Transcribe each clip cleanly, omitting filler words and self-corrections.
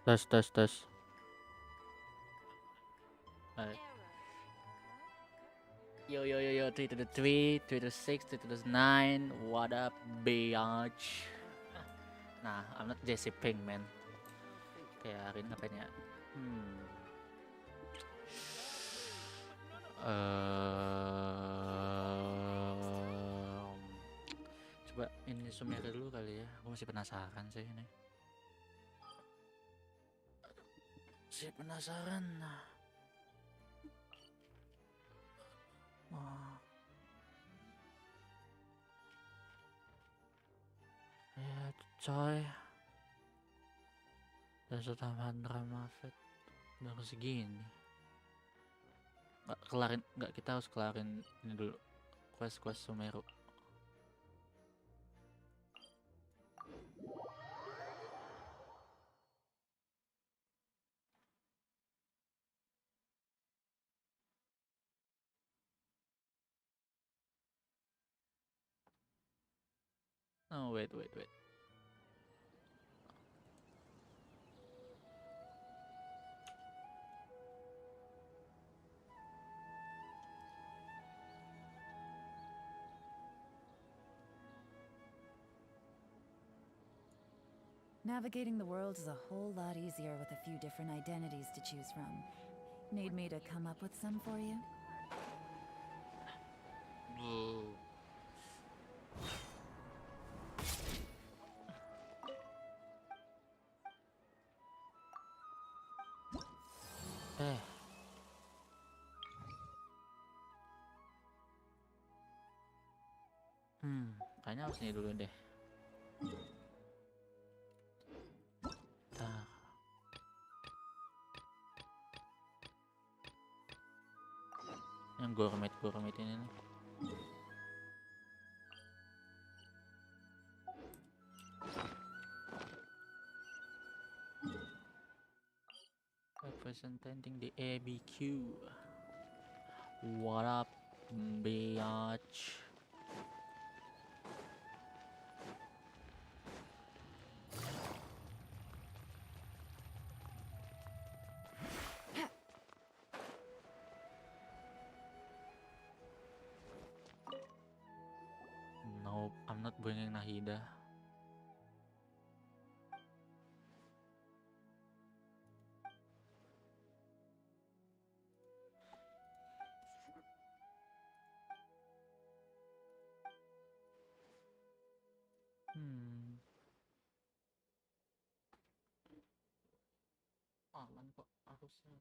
Tes tes tes. Alright. Yo yo yo yo 3 to the 3, 3 to the 6, 3 to the 9. What up, bitch? Nah, I'm not Jesse Pink, man. Kayak Arin apa ya? Coba ini Sumeru dulu kali ya. Aku masih penasaran sih ini. Masih penasaran. Ya coy. Dan tambahan drama fit baru segini. Nggak kita harus kelarin ini dulu. Quest Sumeru. Oh wait. Navigating the world is a whole lot easier with a few different identities to choose from. Need me to come up with some for you? Kayaknya harus ini dulu deh. Yang gourmet ini nih. Representing the ABQ. What up, bitch? Nope, I'm not bringing Nahida. Aman kok harusnya.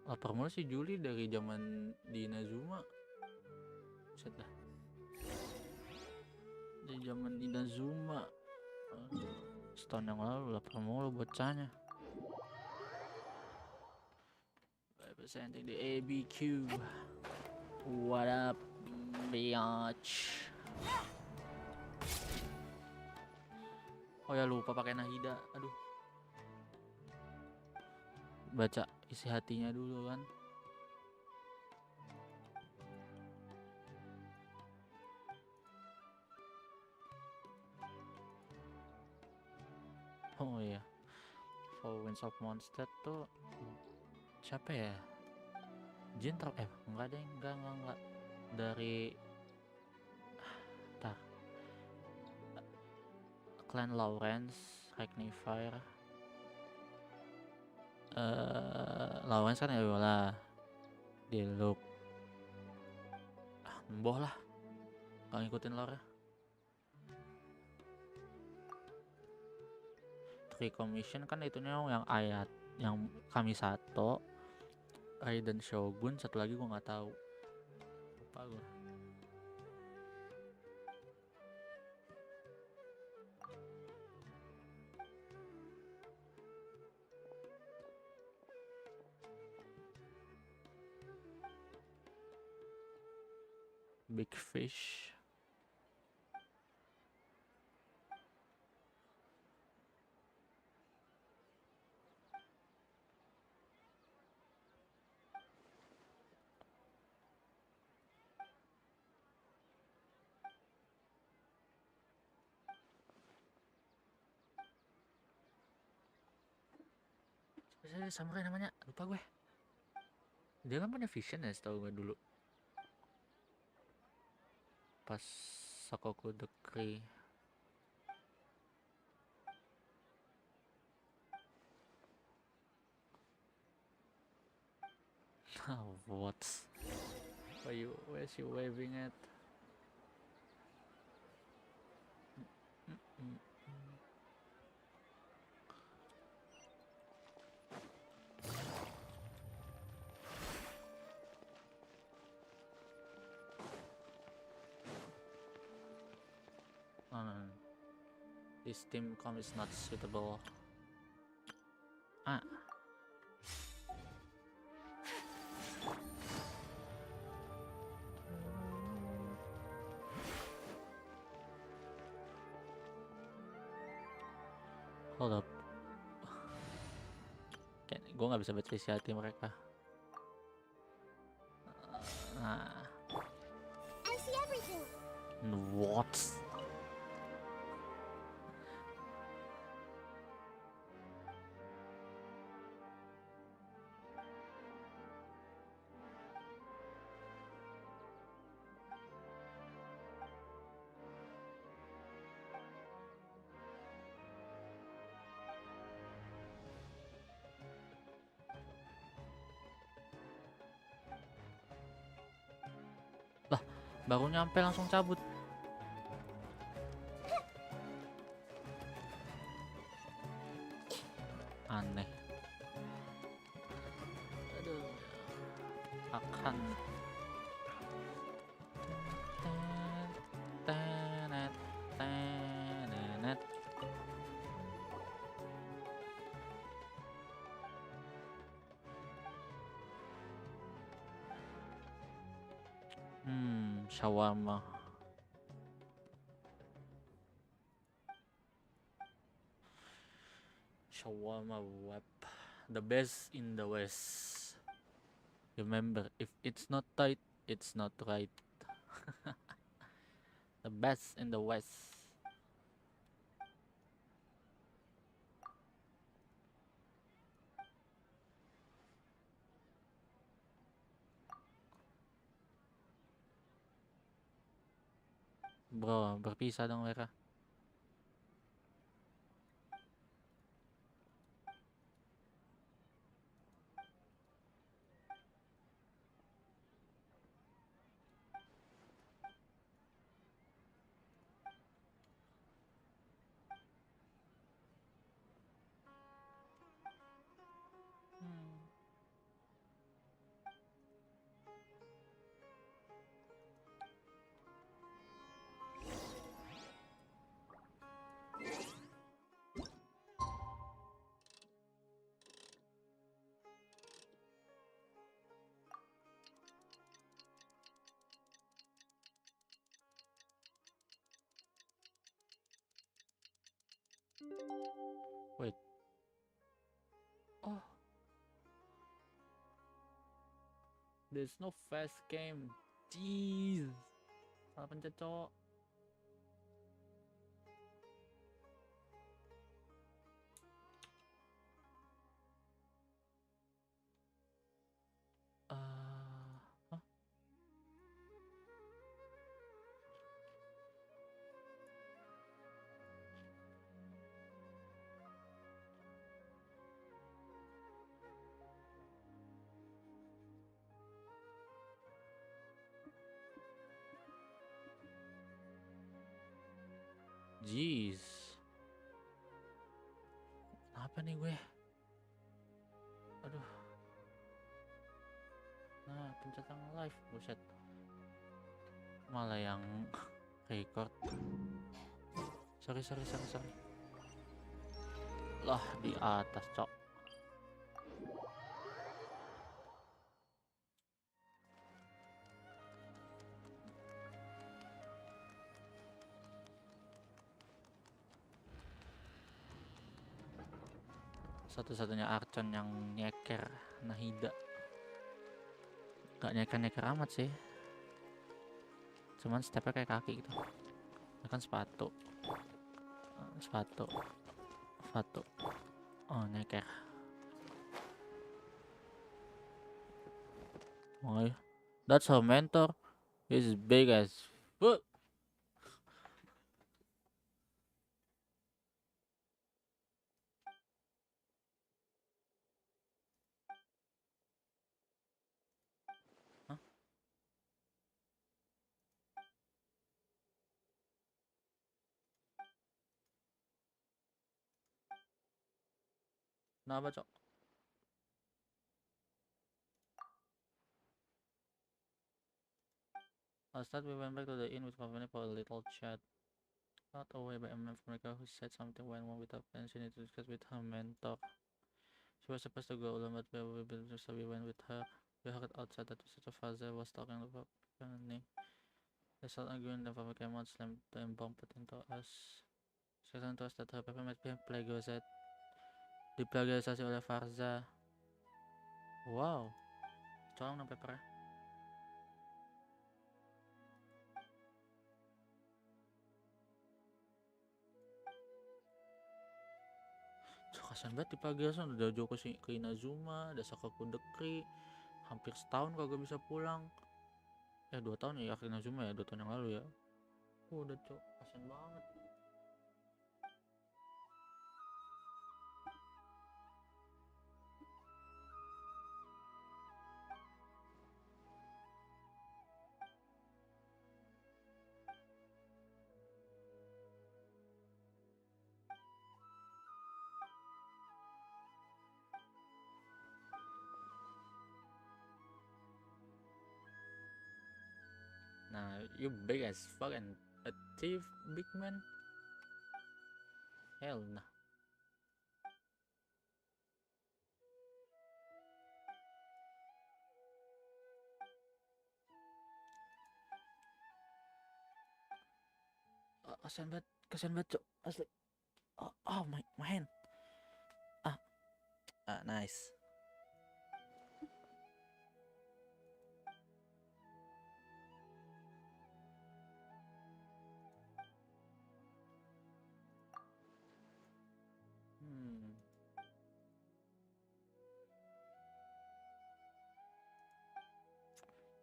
Lapar mulu sih Juli dari zaman di Inazuma. Set dah. Dari zaman di Inazuma. Setahun yang lalu lapar mulu bocahnya. Representing the ABQ. What up, bitch? Oh ya lupa pakai Nahida. Aduh. Baca isi hatinya dulu kan. Oh iya. For Winds of Monster tuh siapa ya? Jin enggak deh, enggak. dari tar Clan Lawrence, Magnifier. Lawrence kan ya lah di look. Boh lah, gak ngikutin lore. Three Commission kan itunya yang ayat, yang Kamisato, Raiden Shogun, satu lagi gua nggak tahu, lupa gua. Big Fish. Samurai namanya, lupa gue. Dia kan punya vision ya, setahu gue dulu. Pas Sakoku Decree. What? Where's you waving at? This team com is not suitable. Hold up. Gue nggak bisa baca isi hati mereka. I see everything. What? Lah, baru nyampe langsung cabut. Aneh. Aduh. Akan. Tenet. Shawarma. Shawarma wrap, the best in the West. Remember, if it's not tight, it's not right. The best in the West. Bro, berpisah dong mereka. Wait. Oh. There's no fast game. Jeez. Salah pencet, cowok. Hah? Jeez. Apa nih gue? Aduh. Nah, pencet yang live, buset. Malah yang record. Sorry. Lah, di atas, cok. Satu-satunya Archon yang nyeker Nahida. Gak nyeker amat sih, cuman stepnya kayak kaki gitu. Ini kan sepatu. Oh, nyeker. Oh, that's her mentor. He's big as fuck. Hah? Kenapa, cok? Last night we went back to the inn with company for a little chat. Not away by a man from America who said something went wrong with her plan. She needed to discuss with her mentor. She was supposed to go alone, but so we went with her. We heard outside that Mr. Fazer was talking about planning. They started arguing, then Papa came out, slammed and bumped into us. She explained to us that her paper might be diplagiarisasi oleh Farza. Wow, colong dong papernya. Kasian banget diplagiarisasi, udah jauh ke Inazuma, ada Sakaku Dekri, hampir setahun kagak bisa pulang. 2 tahun ya, Inazuma ya, 2 tahun yang lalu ya. Udah cok, kasian banget. Nah, you big as fuck and a thief, big man. Hell nah. Kasian banget cok, asli. Oh my hand. Nice.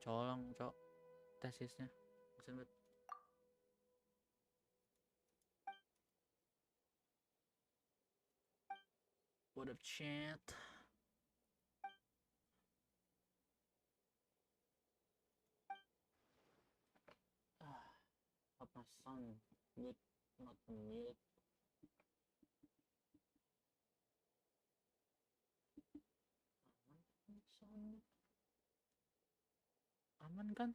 Colong cok tesisnya, kasian banget. What up chat? Apacer good, not milk. Aman kan?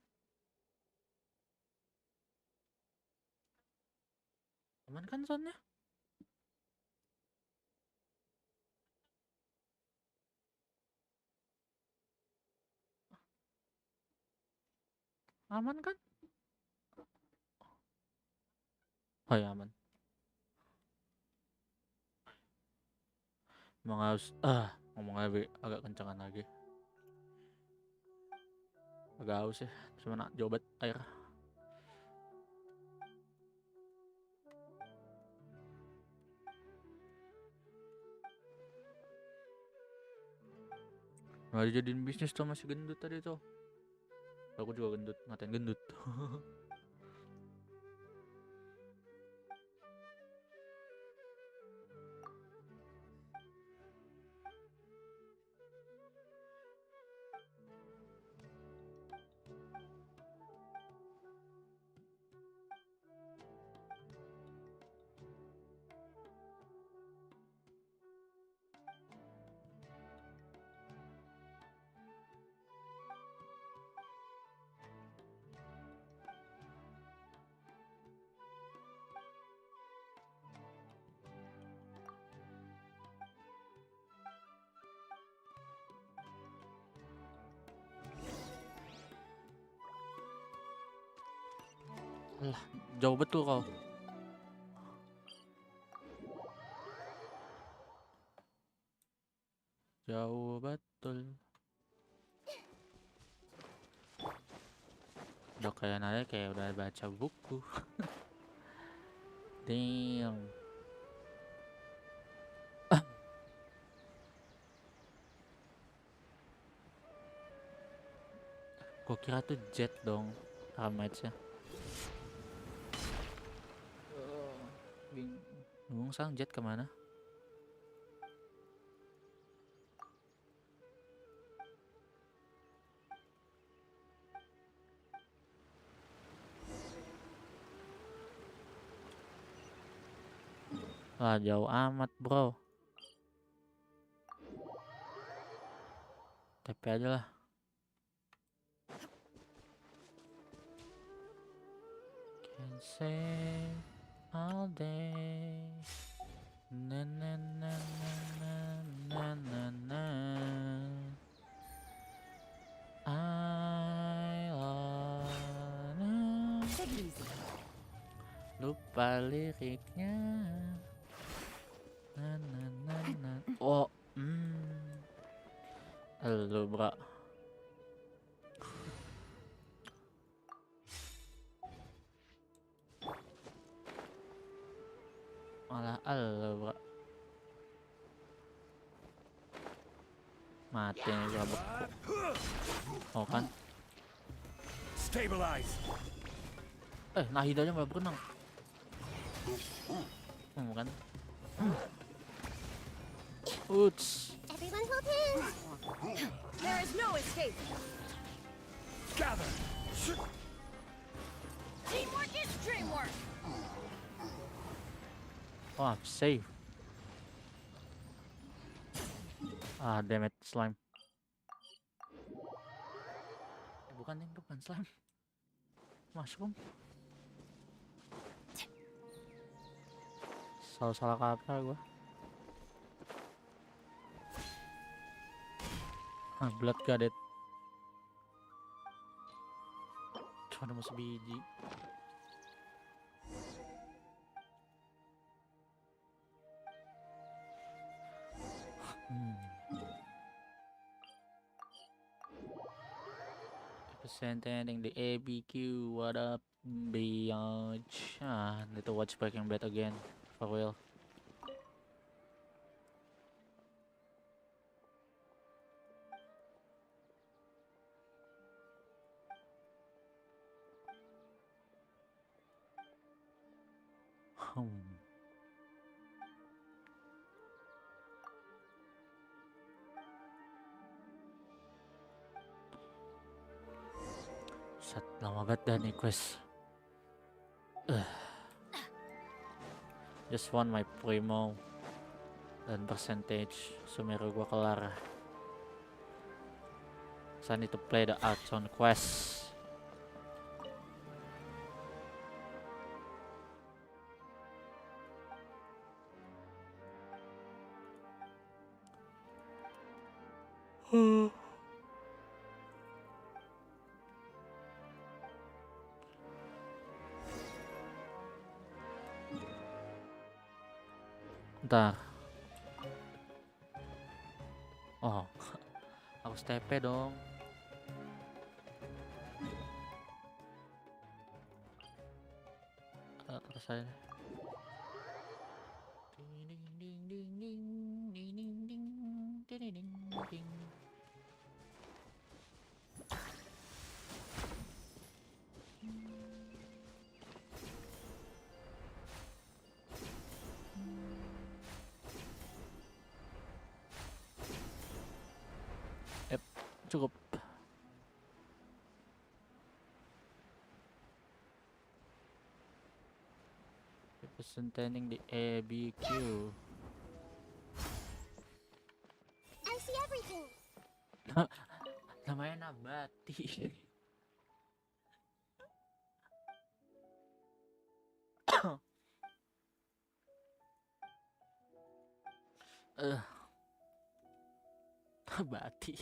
Aman kan soundnya? Aman kan? Oh ya aman. Emang harus ngomong agak kencangan lagi. Agak haus ya, cuma nak jobat air. Nggak dijadiin bisnis tuh, masih gendut tadi tuh. Aku juga gendut, ngatain gendut. Alah, jauh betul kau. Jauh betul. Udah kayak nanya kayak udah baca buku. Damn. Gua kira tuh jet dong damage-nya. Bingung sang jet kemana? Wah, jauh amat, bro. TP aja lah. Can say all day. Na na na na na na na na. I wanna. Take it easy. Lupa liriknya. Na na na na. Oh, halo, bro. Malah halo, bro. Mati nih gua, bro. Oh kan? Stabilize. Nahida aja nggak berenang. Kan? Uts. Everyone hold hands. There is no escape. Gather. Teamwork is dreamwork. Oh, I'm safe. Ah, damn it, slime. Bukan slime. Mushroom. Salah kaprah gua. Blood goddess. Cuma ada sebiji. Presenting the ABQ. What up, Beyond? Need to watch Breaking Bad again. For real. Set, lama banget dah nih quest. Just want my primo dan percentage Sumeru gua kelar. So I need to play the Archon quest. Bentar. Oh, harus TP dong. Terus saya. Cukup. Representing the ABQ. I see everything. Namanya nabati. Nabati.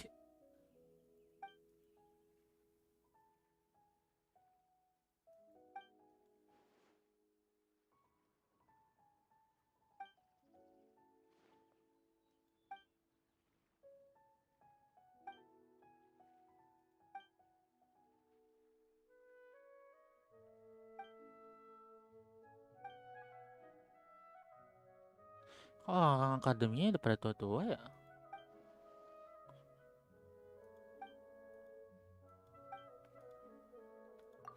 Oh, orang akademinya udah pada tua-tua ya?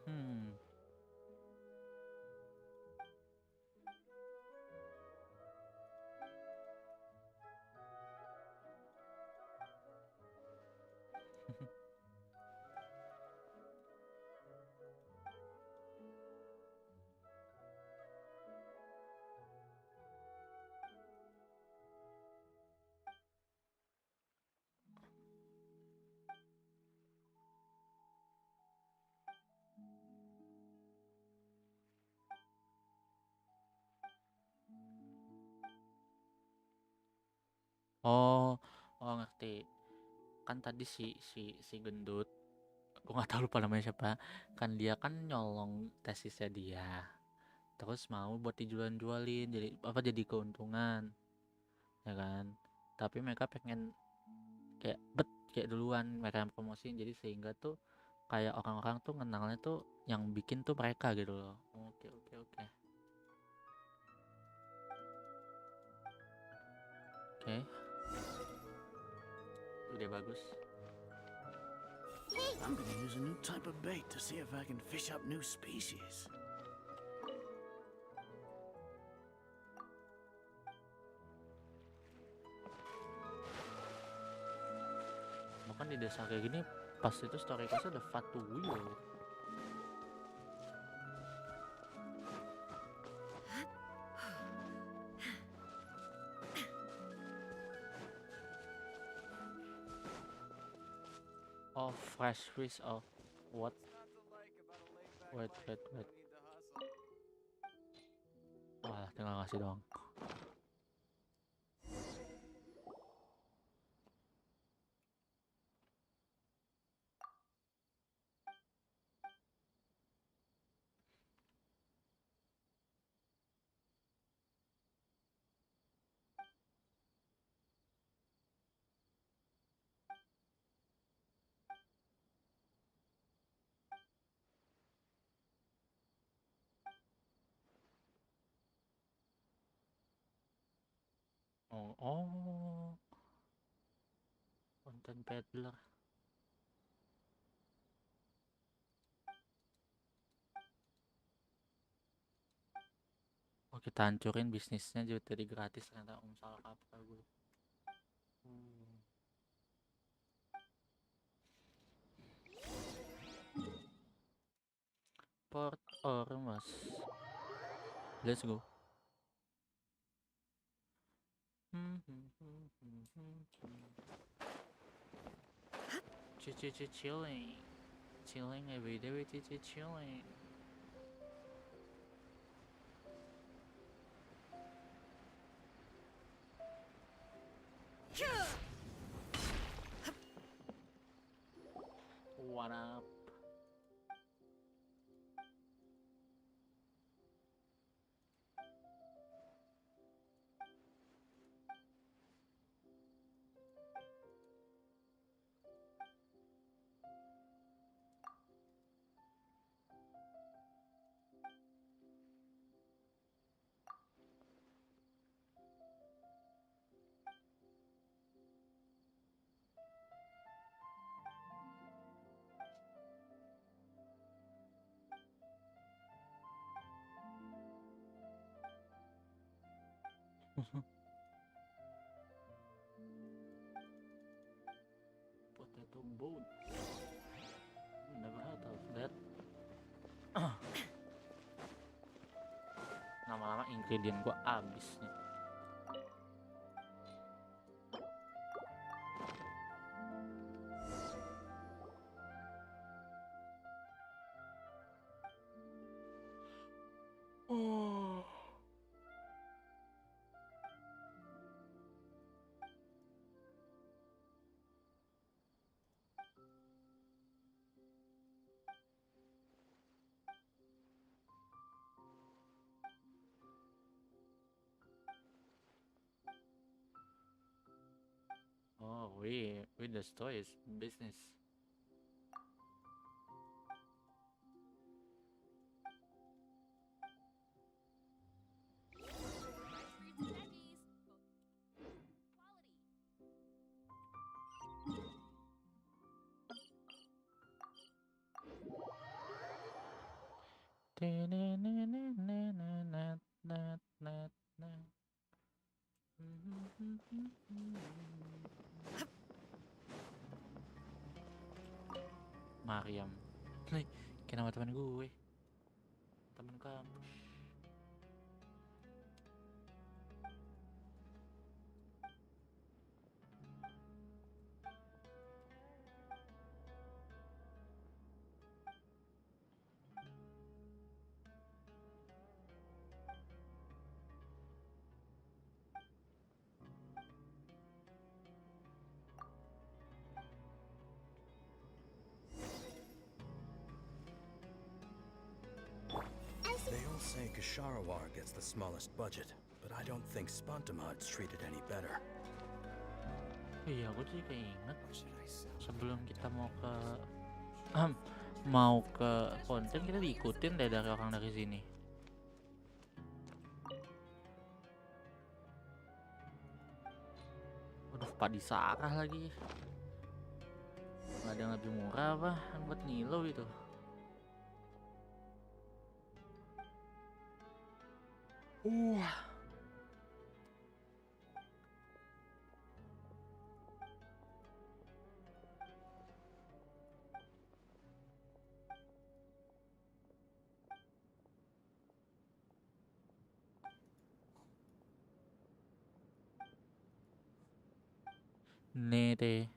Hmm. Oh, oh ngerti. Kan tadi si gendut, aku nggak tahu lupa namanya siapa. Kan dia kan nyolong tesisnya dia. Terus mau buat dijual-jualin, jadi apa jadi keuntungan, ya kan? Tapi mereka pengen kayak duluan mereka yang promosiin, jadi sehingga tuh kayak orang-orang tuh kenalnya tuh yang bikin tuh mereka gitu loh. Oke oke oke. Oke. Udah bagus. I'm gonna use a new type of bait to see if I can fish up new species. Bahkan di desa kayak gini pas itu story case ada Fatu Wheel. Oh, fresh fish. Oh, what? Wait. Wah, tinggal ngasih doang. Oh, konten peddler. Oh, kita hancurin bisnisnya jadi gratis ternyata salah kaprah gue. Port Ormus. Let's go. Chilling every day with chilling. What up? Potato boat. Never heard of that. Lama-lama ingredient gua abis nih. Oh. Oh, we the toys business. Mariam. Nih, kayak nama teman gue. Teman kampus. They all say Kasharawar gets the smallest budget, but I don't think Spantamad's treated any better. Iya, aku sih kayak inget What should I sell? sebelum kita mau ke Fontaine, kita diikutin deh dari orang dari sini. Waduh, padi sarah lagi. Nggak ada yang lebih murah apa yang buat Nilo itu. Nete.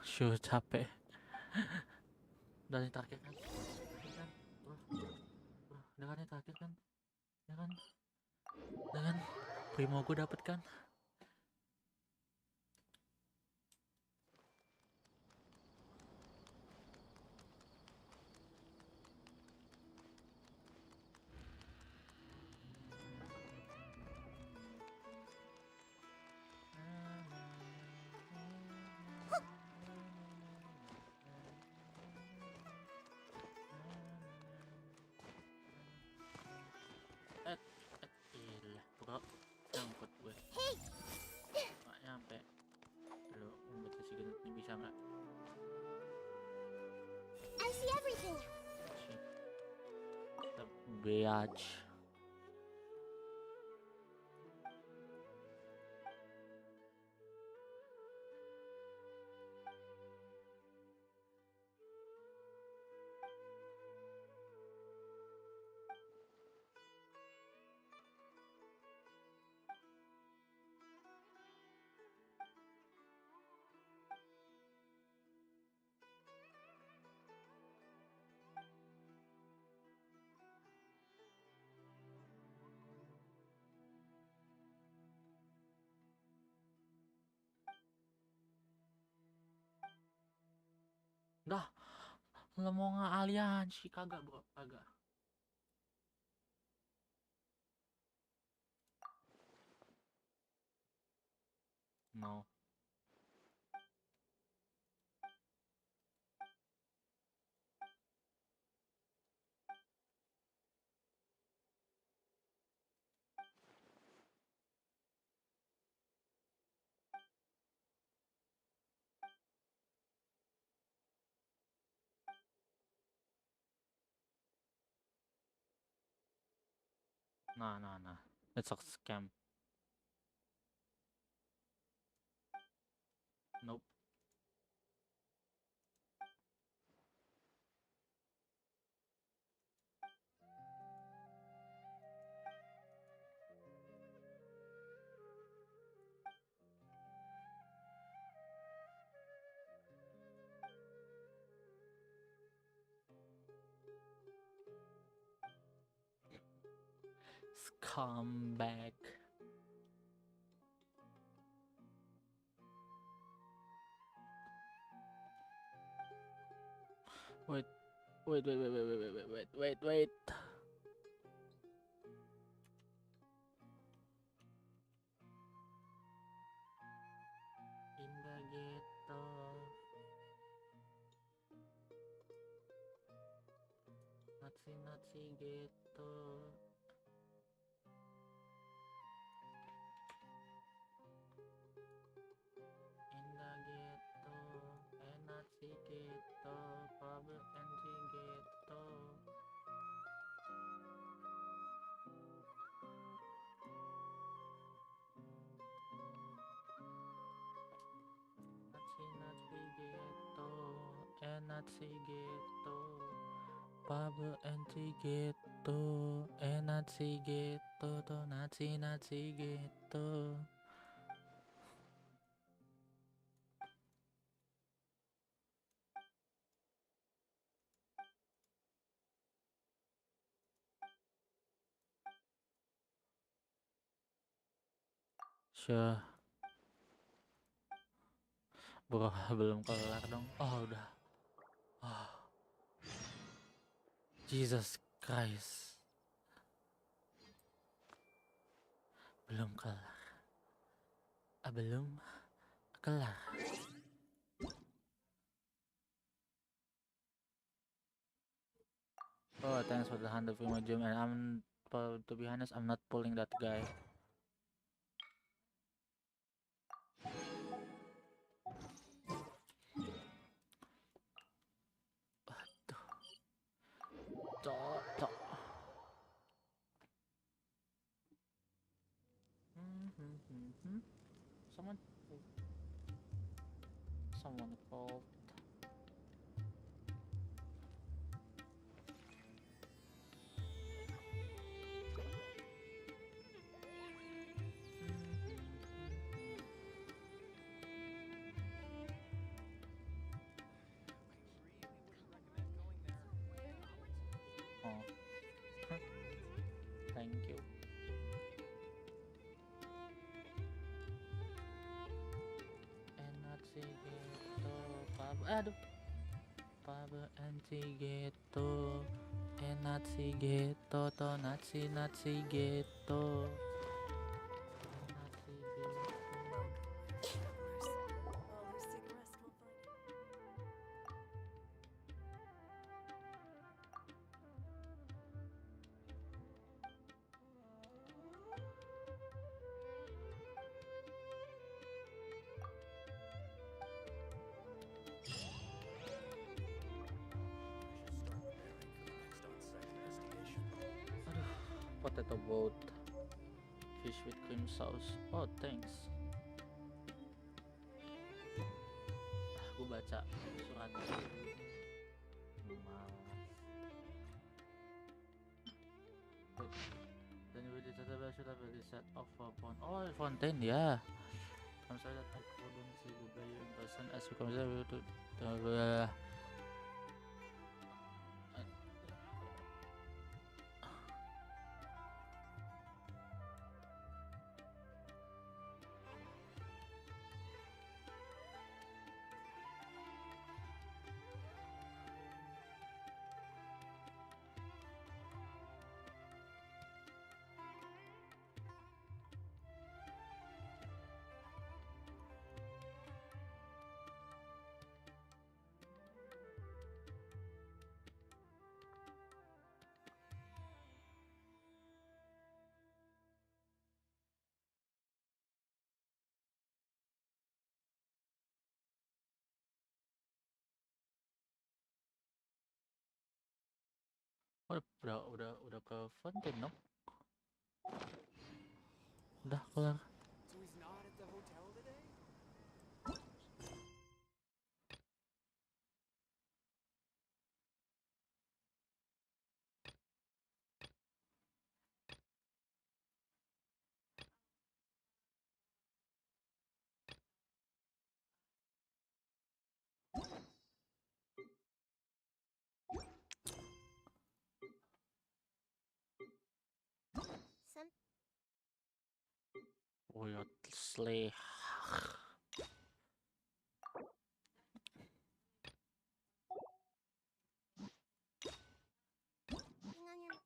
Syuh capek. Dan yang terakhir kan? Udah kan yang terakhir kan? Ya kan? Dengan Primo gue dapet kan? Ilah, bro, nyangkut gue. Nggak nyampe. Lo membaca si genit ini bisa nggak? I see everything. Kita beach. Dah, lo mau aliansi kagak bro? Kagak. No. Nah. That's a scam. Nope. Scumbag. Wait. naksi gitu. Indah gitu, enak sih gitu, public entry gitu. Naci gitu, enak sih gitu, public entry gitu, enak sih gitu, tuh naci gitu. Syah, bro, belum kelar dong. Oh udah. Oh, Jesus Christ, belum kelar. Belum kelar. Oh, thanks for the 100 free gem, and to be honest, I'm not pulling that guy. Aduh. Someone called. Oh, thank you. Enak sih gitu, aduh, Papa anti gitu, enak sih gitu, toh nazi gitu, enak sih gitu. Potato boat, fish with cream sauce. Oh, thanks. Gue baca surat. Dan should have a set of phone. Oh, Fontaine, yeah. I'm sorry that I couldn't see the player in person as you consider to. Oh, udah ke Fontaine dong. Udah kelar. So he's not at the hotel today? Some Weird slay. thing on your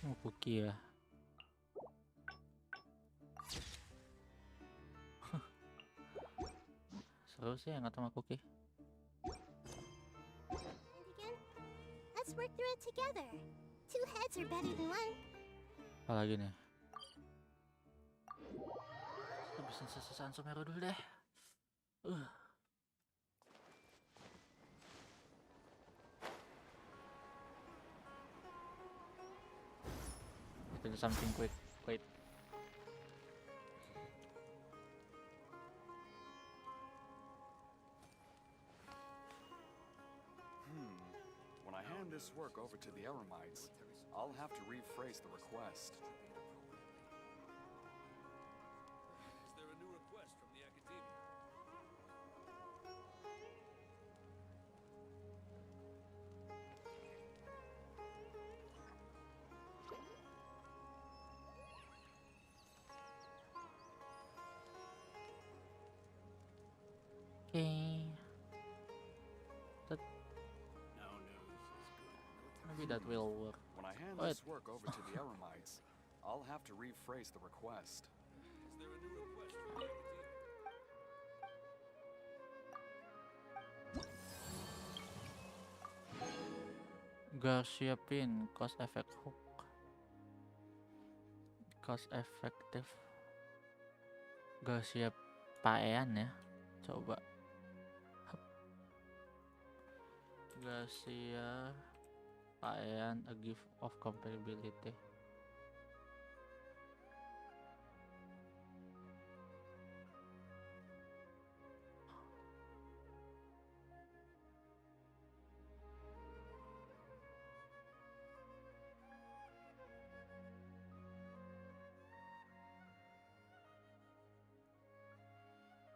Oh, cookie ya. Seru sih yang sama cookie. And again, let's work through it together. Two heads are better than one. Apalagi nih? Habisin sisaan Sumeru dulu deh. Do something quick. Wait. When I hand this work over to the Eremites, I'll have to rephrase the request. Is there a new request from the academia? Okay. That No news is good. maybe that will work. When I hand Wait. this work over to the Eremites, I'll have to rephrase the request. Is there a new request from the academia? Garcia pin cost effect hook. Cost effective. Garcia paean ya. Coba. Hup. Garcia paean a gift of compatibility.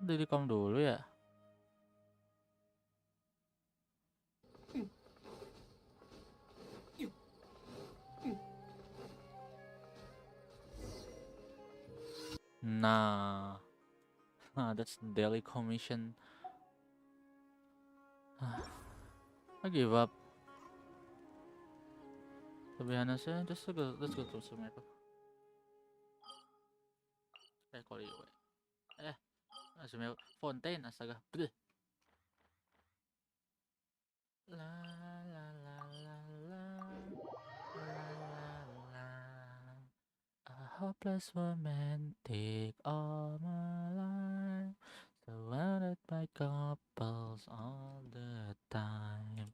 Dilikom dulu ya. Nah, that's daily commission. I give up. To be honest, just let's go to Sumeru. Call you. Sumeru Fontaine, astaga. Bleh. La la la la la la la. A hopeless romantic all my life, surrounded by couples all the time.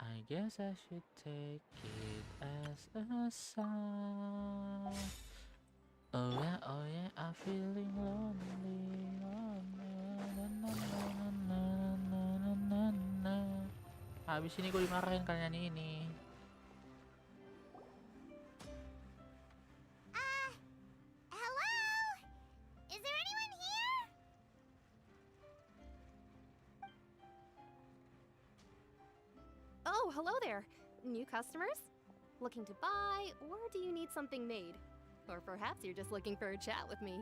I guess I should take it as a sign. Oh yeah, I'm feeling lonely. Habis ini gue dimarahin karena ini. Hello? Is there anyone here? Oh, hello there. New customers? Looking to buy, or do you need something made? Or perhaps you're just looking for a chat with me.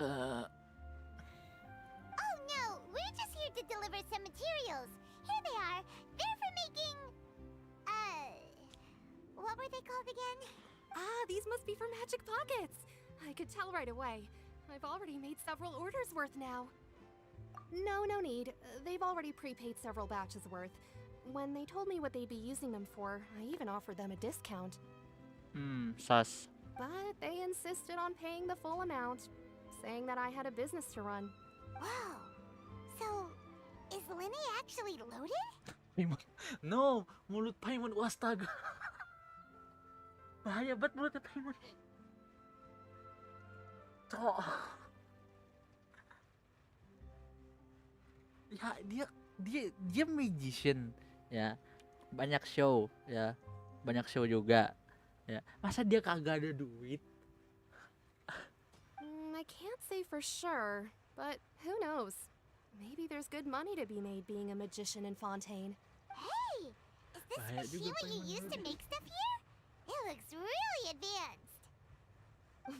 Oh no, we're just here to deliver some materials. Here they are. They're for making... what were they called again? Ah, these must be for Magic Pockets. I could tell right away. I've already made several orders worth now. No need. They've already prepaid several batches worth. When they told me what they'd be using them for, I even offered them a discount. Sus. But they insisted on paying the full amount, saying that I had a business to run. Wow. So, is Linny actually loaded? No, mulut Paimon, astaga. Bahaya banget mulutnya Paimon. Cok. Ya dia magician ya. Banyak show ya. Banyak show juga. Ya, masa dia kagak ada duit? I can't say for sure, but who knows? Maybe there's good money to be made being a magician in Fontaine. Hey! Is this Bahaya machine juga what you Paimon use to dulu. make stuff here? It looks really advanced.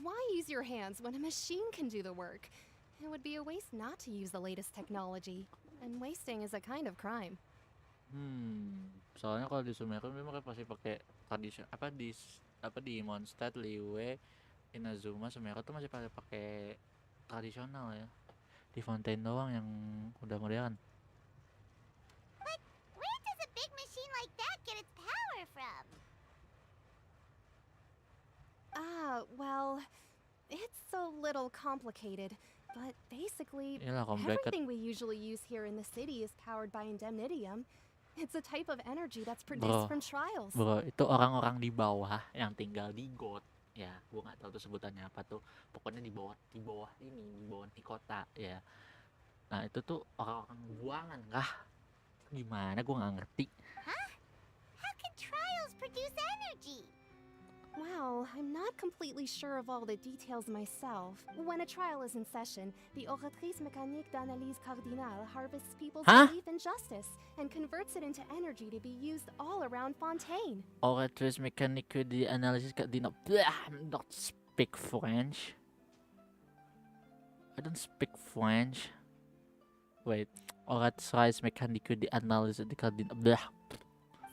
Why use your hands when a machine can do the work? It would be a waste not to use the latest technology, and wasting is a kind of crime. Soalnya kalau di Sumeru memang pasti pakai tradisi di Mondstadt, Liyue, Inazuma, Sumeru tuh masih pakai tradisional ya. Di Fontaine doang yang udah modern. But where does a big machine like that get its power from? Well, it's a little complicated, but basically, Iyalah complicated. everything we usually use here in the city is powered by indemnitium. It's a type of energy that's produced from trials. Bro, itu orang-orang di bawah yang tinggal di got. Ya, gua nggak tahu tuh sebutannya apa tuh. Pokoknya di bawah di bawah di kota ya. Nah, itu tuh orang-orang buangan kah? Gimana gua nggak ngerti. Huh? How can trials produce energy? Well, I'm not completely sure of all the details myself. When a trial is in session, the Oratrice Mécanique d'Analyse Cardinale harvests people's Huh? belief in justice and converts it into energy to be used all around Fontaine. Oratrice mécanique d'analyse cardinale. I'm not speak French. I don't speak French. Wait, Oratrice mécanique d'analyse cardinale.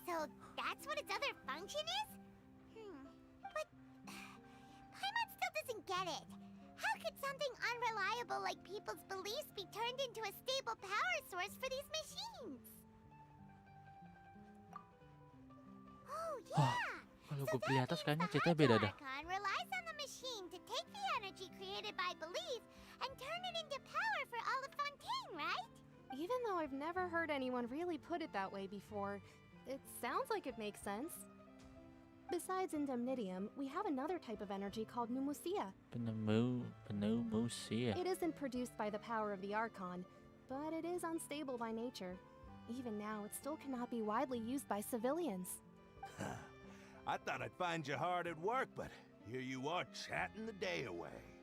So that's what its other function is? But Paimon still doesn't get it. How could something unreliable like people's beliefs be turned into a stable power source for these machines? Oh yeah! Kalau So gue beli that atas means kayaknya the ceritanya beda dah. Archon relies on the machine to take the energy created by belief and turn it into power for all of Fontaine, right? Even though I've never heard anyone really put it that way before, it sounds like it makes sense. Besides indemnitium, we have another type of energy called pneumosia. Pneumosia. It isn't produced by the power of the Archon, but it is unstable by nature. Even now, it still cannot be widely used by civilians. I thought I'd find you hard at work, but here you are chatting the day away.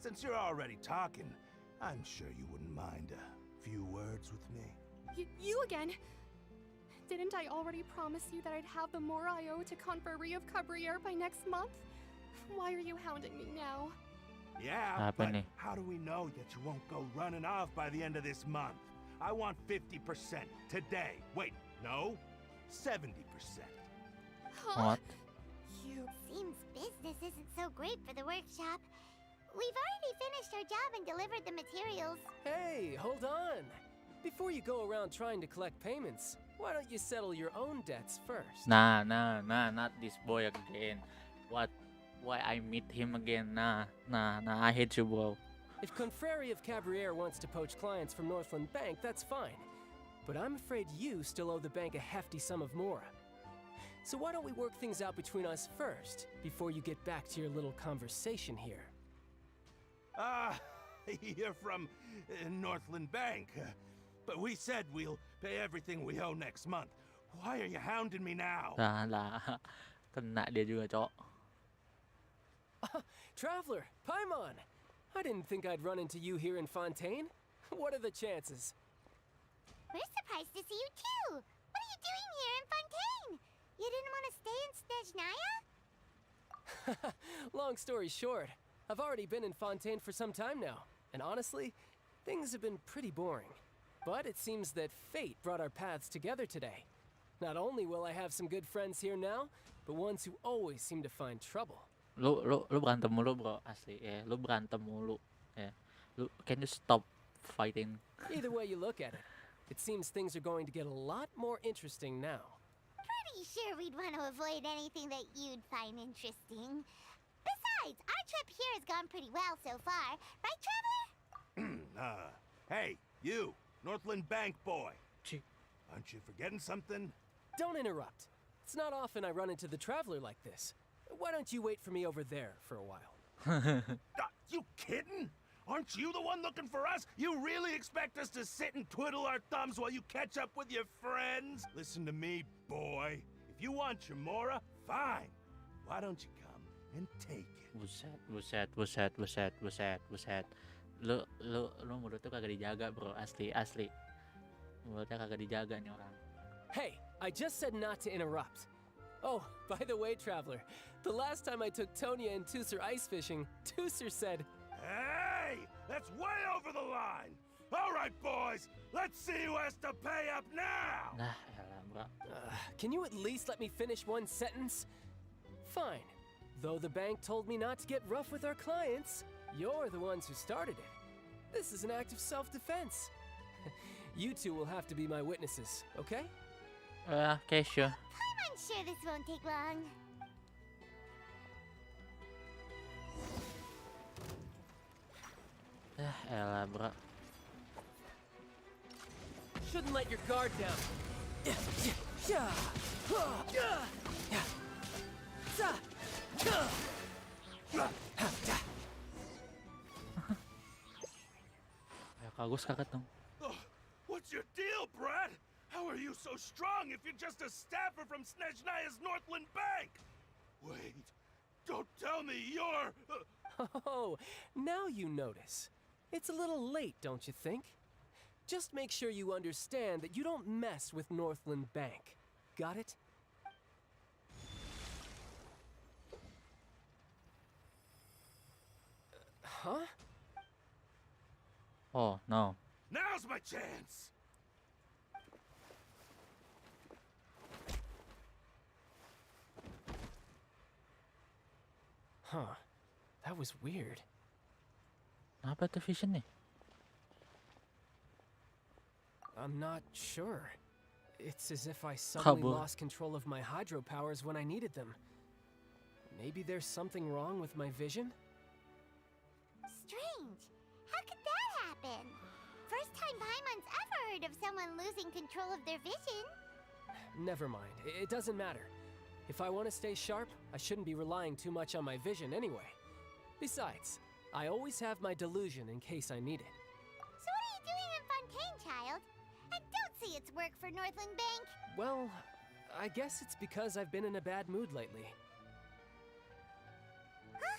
Since you're already talking, I'm sure you wouldn't mind a few words with me. You again? Didn't I already promise you that I'd have the more I owe to Confrérie of Cabriere by next month? Why are you hounding me now? Yeah, Apa but nih? how do we know that you won't go running off by the end of this month? I want 50% today. Wait, no, 70%. Huh? What? You... Seems business isn't so great for the workshop. We've already finished our job and delivered the materials. Hey, hold on. Before you go around trying to collect payments, why don't you settle your own debts first? Nah, not this boy again. What? Why I meet him again? Nah, I hate you, bro. If Confrérie of Cabriere wants to poach clients from Northland Bank, that's fine. But I'm afraid you still owe the bank a hefty sum of mora. So why don't we work things out between us first, before you get back to your little conversation here? You're from Northland Bank. But we said we'll pay everything we owe next month. Why are you hounding me now? Lah, kena dia juga, cok. Traveler, Paimon! I didn't think I'd run into you here in Fontaine. What are the chances? We're surprised to see you too. What are you doing here in Fontaine? You didn't want to stay in Snezhnaya? Long story short, I've already been in Fontaine for some time now, and honestly, things have been pretty boring. But it seems that fate brought our paths together today. Not only will I have some good friends here now, but ones who always seem to find trouble. Lu berantem mulu, bro, asli. Ya, lu berantem mulu. Ya. Can you stop fighting? Either way you look at it, it seems things are going to get a lot more interesting now. Pretty sure we'd want to avoid anything that you'd find interesting. Besides, our trip here has gone pretty well so far. Right, Traveler? Hey, you, Northland Bank boy. Gee. Aren't you forgetting something? Don't interrupt. It's not often I run into the Traveler like this. Why don't you wait for me over there for a while? You kidding? Aren't you the one looking for us? You really expect us to sit and twiddle our thumbs while you catch up with your friends? Listen to me, boy. If you want your mora, fine. Why don't you come and take it? Buset. Lu mulut tuh kagak dijaga, bro, asli. Mulutnya kagak dijaga nih orang. Hey, I just said not to interrupt. Oh, by the way, Traveler, the last time I took Tonya and Tusser ice fishing, Tusser said, Hey! That's way over the line! All right, boys! Let's see who has to pay up now! Nah, elah, bra. Can you at least let me finish one sentence? Fine. Though the bank told me not to get rough with our clients, you're the ones who started it. This is an act of self-defense. You two will have to be my witnesses, okay? Okay, sure. I'm sure this won't take long. Elah, bro. Shouldn't let your guard down. Kagus kaget dong. What's your deal, Brad? How are you so strong if you're just a staffer from Snezhnaya's Northland Bank? Wait, don't tell me you're... Oh, now you notice. It's a little late, don't you think? Just make sure you understand that you don't mess with Northland Bank. Got it? Huh? Oh, no. Now's my chance! Huh. That was weird. Apa itu vision nih? I'm not sure. It's as if I suddenly Kabur. lost control of my hydropowers when I needed them. Maybe there's something wrong with my vision? Strange. How could that happen? First time Paimon's ever heard of someone losing control of their vision. Never mind. It doesn't matter. If I want to stay sharp, I shouldn't be relying too much on my vision anyway. Besides, I always have my delusion in case I need it. So what are you doing in Fontaine, child? And don't say it's work for Northland Bank. Well, I guess it's because I've been in a bad mood lately. Huh?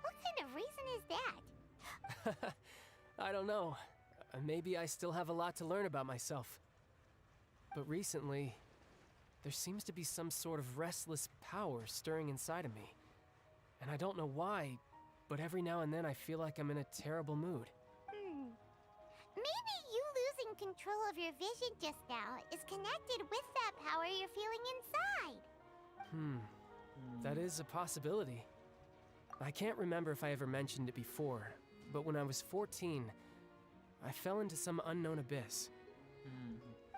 What kind of reason is that? I don't know. Maybe I still have a lot to learn about myself. But recently, there seems to be some sort of restless power stirring inside of me. And I don't know why, but every now and then I feel like I'm in a terrible mood. Maybe you losing control of your vision just now is connected with that power you're feeling inside. That is a possibility. I can't remember if I ever mentioned it before, but when I was 14, I fell into some unknown abyss.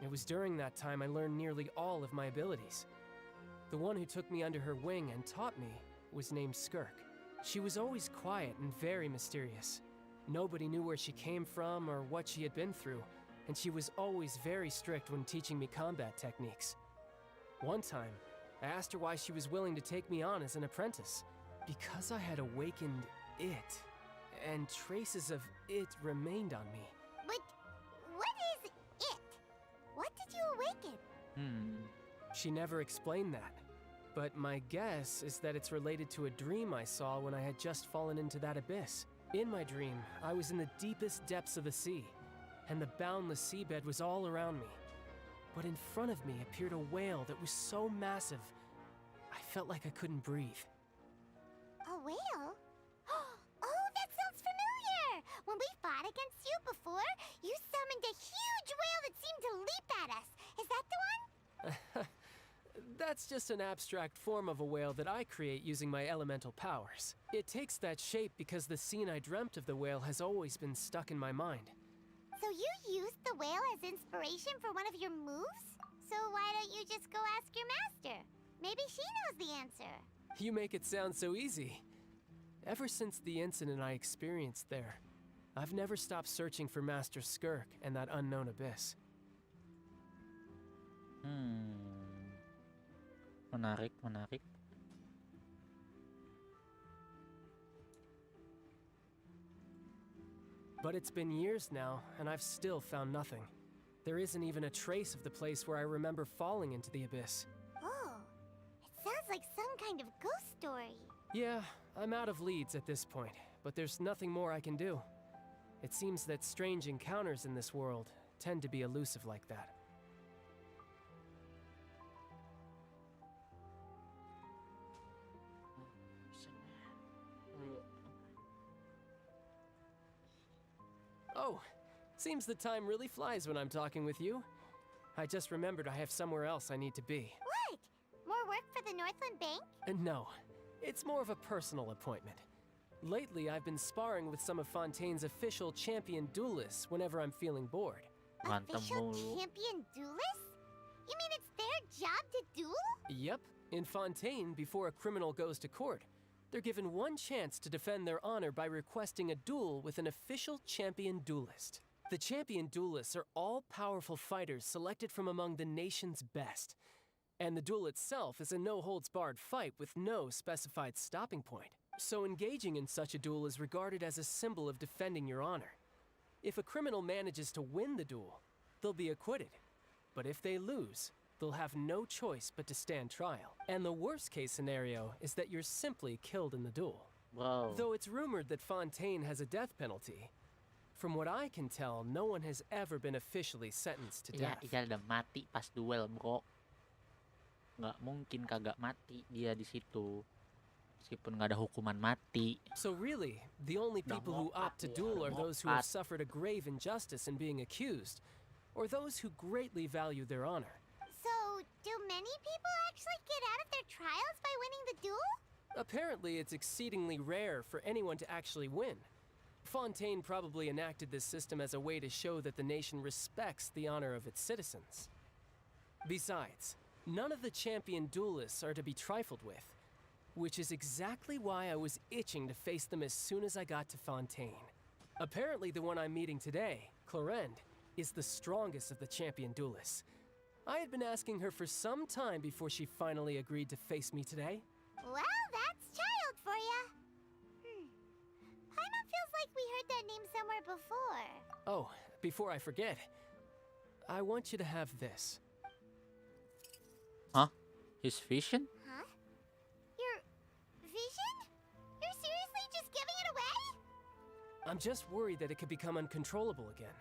It was during that time I learned nearly all of my abilities. The one who took me under her wing and taught me was named Skirk. She was always quiet and very mysterious. Nobody knew where she came from or what she had been through, and she was always very strict when teaching me combat techniques. One time, I asked her why she was willing to take me on as an apprentice. Because I had awakened it, and traces of it remained on me. But what is it? What did you awaken? She never explained that. But my guess is that it's related to a dream I saw when I had just fallen into that abyss. In my dream, I was in the deepest depths of the sea, and the boundless seabed was all around me. But in front of me appeared a whale that was so massive, I felt like I couldn't breathe. A whale? Oh, that sounds familiar! When we fought against you before, you summoned a huge whale that seemed to leap at us. Is that the one? That's just an abstract form of a whale that I create using my elemental powers. It takes that shape because the scene I dreamt of the whale has always been stuck in my mind. So you used the whale as inspiration for one of your moves? So why don't you just go ask your master? Maybe she knows the answer. You make it sound so easy. Ever since the incident I experienced there, I've never stopped searching for Master Skirk and that unknown abyss. Menarik, menarik. But it's been years now, and I've still found nothing. There isn't even a trace of the place where I remember falling into the abyss. Oh, it sounds like some kind of ghost story. Yeah, I'm out of leads at this point, but there's nothing more I can do. It seems that strange encounters in this world tend to be elusive like that. Oh, seems the time really flies when I'm talking with you. I just remembered I have somewhere else I need to be. What? More work for the Northland Bank? No, it's more of a personal appointment. Lately, I've been sparring with some of Fontaine's official champion duelists whenever I'm feeling bored. Mantap Official mulu. champion duelists? You mean it's their job to duel? Yep, in Fontaine, before a criminal goes to court, they're given one chance to defend their honor by requesting a duel with an official champion duelist. The champion duelists are all powerful fighters selected from among the nation's best. And the duel itself is a no-holds-barred fight with no specified stopping point. So engaging in such a duel is regarded as a symbol of defending your honor. If a criminal manages to win the duel, they'll be acquitted. But if they lose, they'll have no choice but to stand trial. And the worst-case scenario is that you're simply killed in the duel. Wow. Though it's rumored that Fontaine has a death penalty, from what I can tell, no one has ever been officially sentenced to Ya, death. Igal udah mati pas duel, bro. Nggak mungkin kagak mati dia di situ. Meskipun nggak ada hukuman mati. So really, the only people who opt to duel are those who have suffered a grave injustice in being accused, or those who greatly value their honor. So, do many people actually get out of their trials by winning the duel? Apparently, it's exceedingly rare for anyone to actually win. Fontaine probably enacted this system as a way to show that the nation respects the honor of its citizens. Besides, none of the champion duelists are to be trifled with, which is exactly why I was itching to face them as soon as I got to Fontaine. Apparently, the one I'm meeting today, Ngelarin, is the strongest of the champion duelists. I had been asking her for some time before she finally agreed to face me today. Well, that's child for ya. Paimon feels like we heard that name somewhere before. Oh, before I forget, I want you to have this. Huh? His vision? Huh? Your vision? You're seriously just giving it away? I'm just worried that it could become uncontrollable again.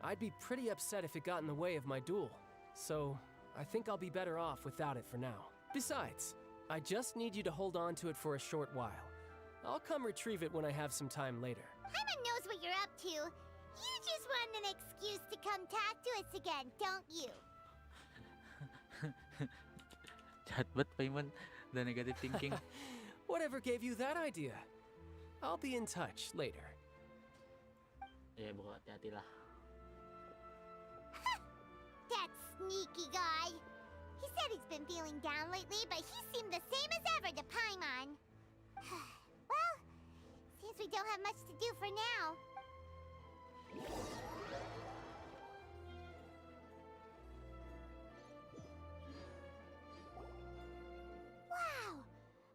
I'd be pretty upset if it got in the way of my duel, so I think I'll be better off without it for now. Besides, I just need you to hold on to it for a short while. I'll come retrieve it when I have some time later. Paimon knows what you're up to. You just want an excuse to come talk to us again, don't you? Jahat banget Paimon. The negative thinking. Whatever gave you that idea? I'll be in touch later. Ya, bro, hati-hati lah. That sneaky guy. He said he's been feeling down lately, but he seemed the same as ever to Paimon. Well, seems we don't have much to do for now. Wow!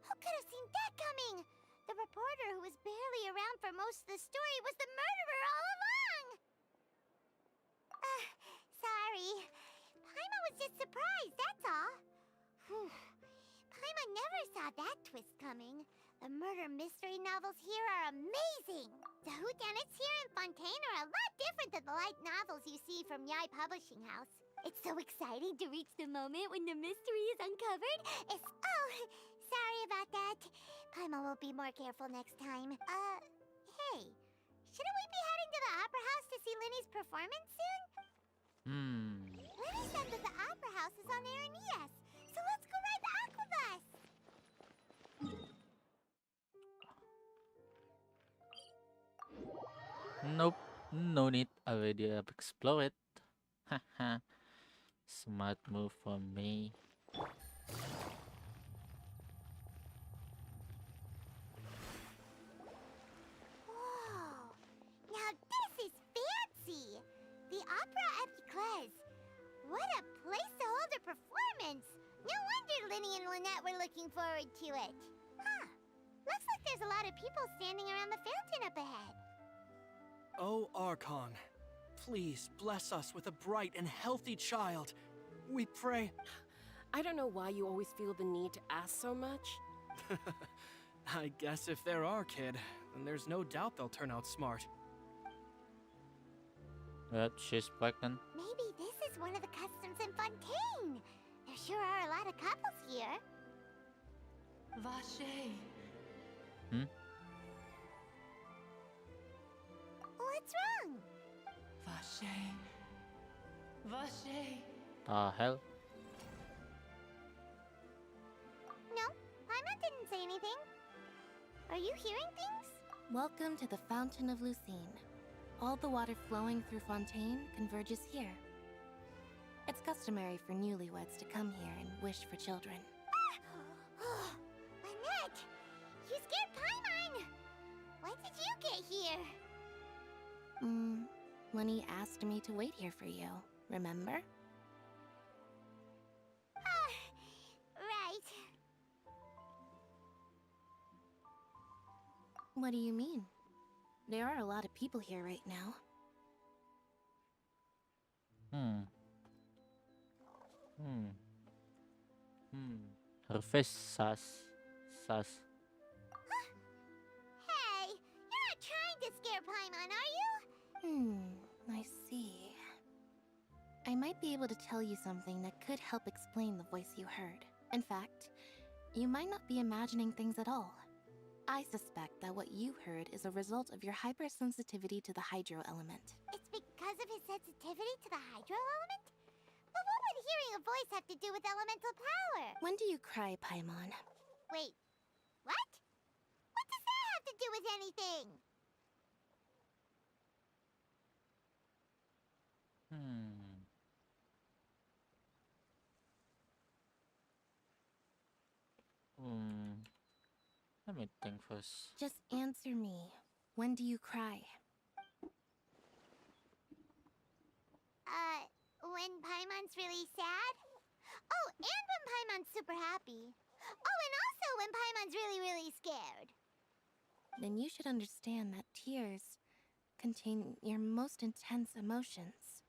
Who could have seen that coming? The reporter who was barely around for most of the story was the murderer all along! Sorry. Paimon was just surprised, that's all. Whew. Paimon never saw that twist coming. The murder mystery novels here are amazing. The whodunits here in Fontaine are a lot different than the light novels you see from Yai Publishing House. It's so exciting to reach the moment when the mystery is uncovered. Oh, sorry about that. Paimon will be more careful next time. Hey, shouldn't we be heading to the Opera House to see Linny's performance soon? Linny said that the Opera House is on Aranias, so let's go ride the Aquabus! Nope, no need. Already have explored. Haha. Smart move from me. Whoa! Now this is fancy! The Opera Epiclese. What a place to hold a performance! No wonder Linny and Lynette were looking forward to it. Huh. Looks like there's a lot of people standing around the fountain up ahead. Oh, Archon, please bless us with a bright and healthy child. We pray. I don't know why you always feel the need to ask so much. I guess if they're our kid, then there's no doubt they'll turn out smart. But she's pregnant. Maybe this is one of the customs in Fontaine. There sure are a lot of couples here. Vache. What's wrong? Vache. Vache. The hell? No, Paimon didn't say anything. Are you hearing things? Welcome to the Fountain of Lucine. All the water flowing through Fontaine converges here. It's customary for newlyweds to come here and wish for children. Lynette! You scared Paimon! When did you get here? When he asked me to wait here for you, remember? Right. What do you mean? There are a lot of people here right now. Her face sus. Hey, you're not trying to scare Paimon, are you? I see. I might be able to tell you something that could help explain the voice you heard. In fact, you might not be imagining things at all. I suspect that what you heard is a result of your hypersensitivity to the hydro element. It's because of his sensitivity to the hydro element? But what would hearing a voice have to do with elemental power? When do you cry, Paimon? Wait, what? What does that have to do with anything? Let me think first. Just answer me. When do you cry? When Paimon's really sad? Oh, and when Paimon's super happy. Oh, and also when Paimon's really, really scared. Then you should understand that tears contain your most intense emotions.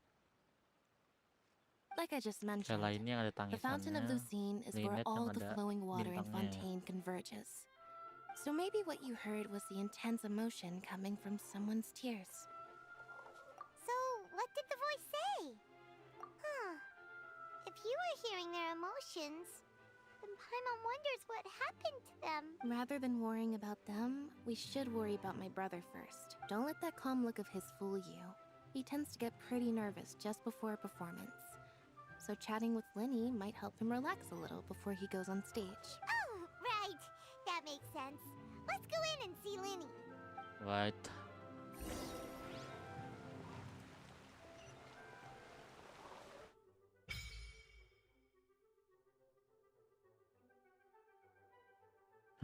Like I just mentioned, Ini yang ada the Fountain of tangisannya. Lucine is where Linet all yang the ada flowing water in bintangnya ya. Fontaine converges. So maybe what you heard was the intense emotion coming from someone's tears. So, what did the voice say? If you were hearing their emotions, then Paimon wonders what happened to them. Rather than worrying about them, we should worry about my brother first. Don't let that calm look of his fool you. He tends to get pretty nervous just before a performance. So chatting with Linny might help him relax a little before he goes on stage. Oh, right. That makes sense. Let's go in and see Linny. Right.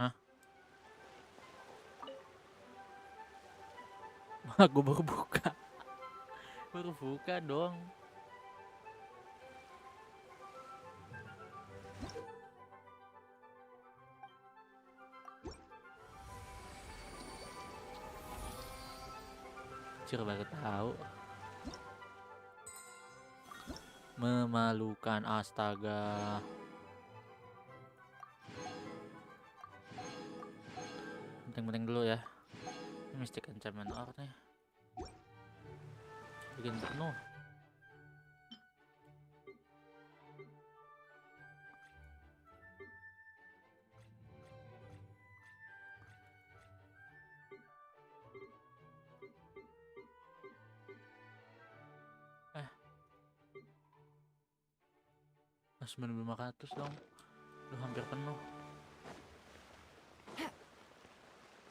Hah? Aku baru buka. Baru buka dong. Cur, baru tahu. Memalukan, astaga. Penting-penting dulu ya. Ini Mystic Enchantment Art nih. Bikin penuh. Mas 9.500 dong. Udah hampir penuh.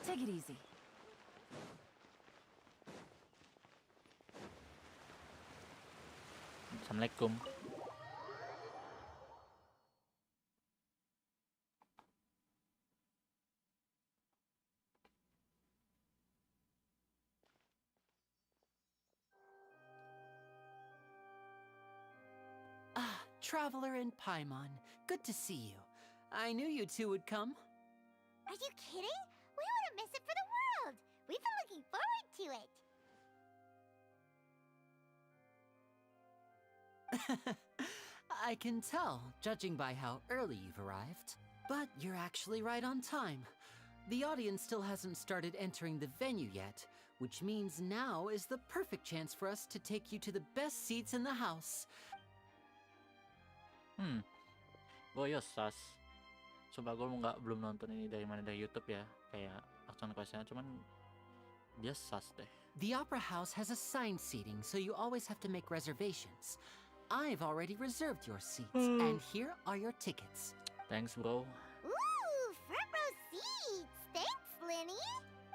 Take it easy. Assalamualaikum. Traveler and Paimon, good to see you. I knew you two would come. Are you kidding? We wouldn't miss it for the world. We've been looking forward to it. I can tell, judging by how early you've arrived. But you're actually right on time. The audience still hasn't started entering the venue yet, which means now is the perfect chance for us to take you to the best seats in the house. Boyo sas. Coba gue belum nonton ini dari YouTube ya, kayak Archon questnya, cuman dia sas deh. The Opera House has assigned seating, so you always have to make reservations. I've already reserved your seats, and here are your tickets. Thanks, bro. Ooh, front row seats! Thanks, Lenny!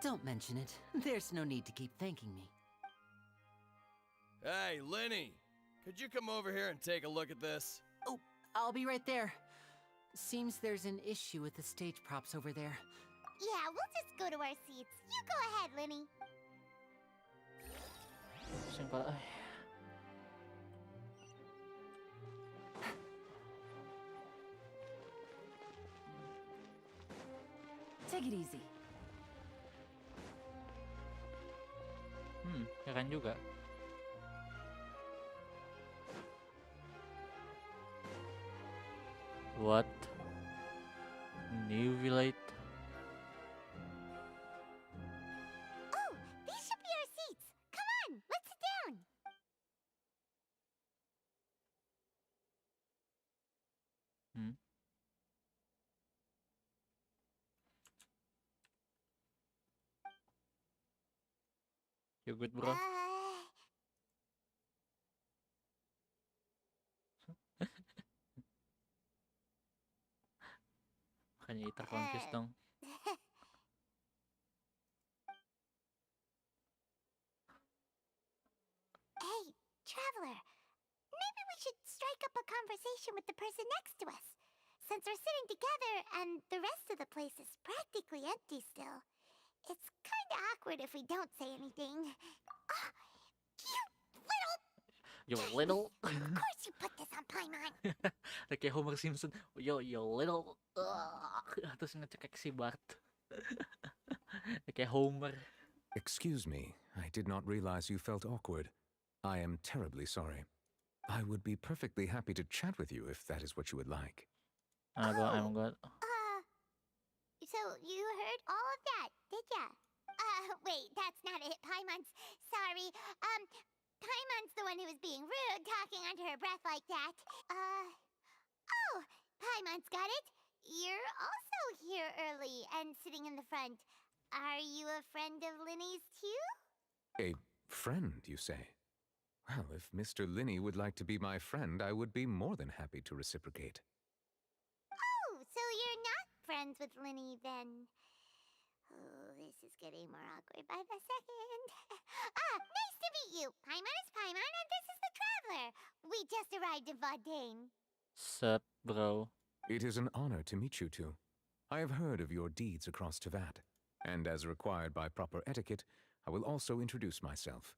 Don't mention it. There's no need to keep thanking me. Hey, Lenny! Could you come over here and take a look at this? Oh, I'll be right there. Seems there's an issue with the stage props over there. Yeah, we'll just go to our seats. You go ahead, Lenny. Simple. Ay. Take it easy. Keren juga. What? Nivellate? Oh, these should be our seats. Come on, let's sit down. You good, bro? Makanya iter-confused dong. Hey, traveler. Maybe we should strike up a conversation with the person next to us. Since we're sitting together and the rest of the place is practically empty still. It's kinda awkward if we don't say anything. Oh, You little. of course you put this on Paimon. Like kayak Homer Simpson. You little. Terus ngecekek si Bart. Kayak Homer. Excuse me, I did not realize you felt awkward. I am terribly sorry. I would be perfectly happy to chat with you if that is what you would like. I'm good. So you heard all of that, did ya? Wait, that's not it. Paimon's sorry. Paimon's the one who was being rude, talking under her breath like that. Oh, Paimon's got it. You're also here early and sitting in the front. Are you a friend of Linny's too? A friend, you say? Well, if Mr. Linney would like to be my friend, I would be more than happy to reciprocate. Oh, so you're not friends with Linny then? Oh, this is getting more awkward by the second. Nice to meet you. Paimon is Paimon, and this is the Traveler. We just arrived in Fontaine. Sup, bro? It is an honor to meet you two. I have heard of your deeds across Tevat, and as required by proper etiquette, I will also introduce myself.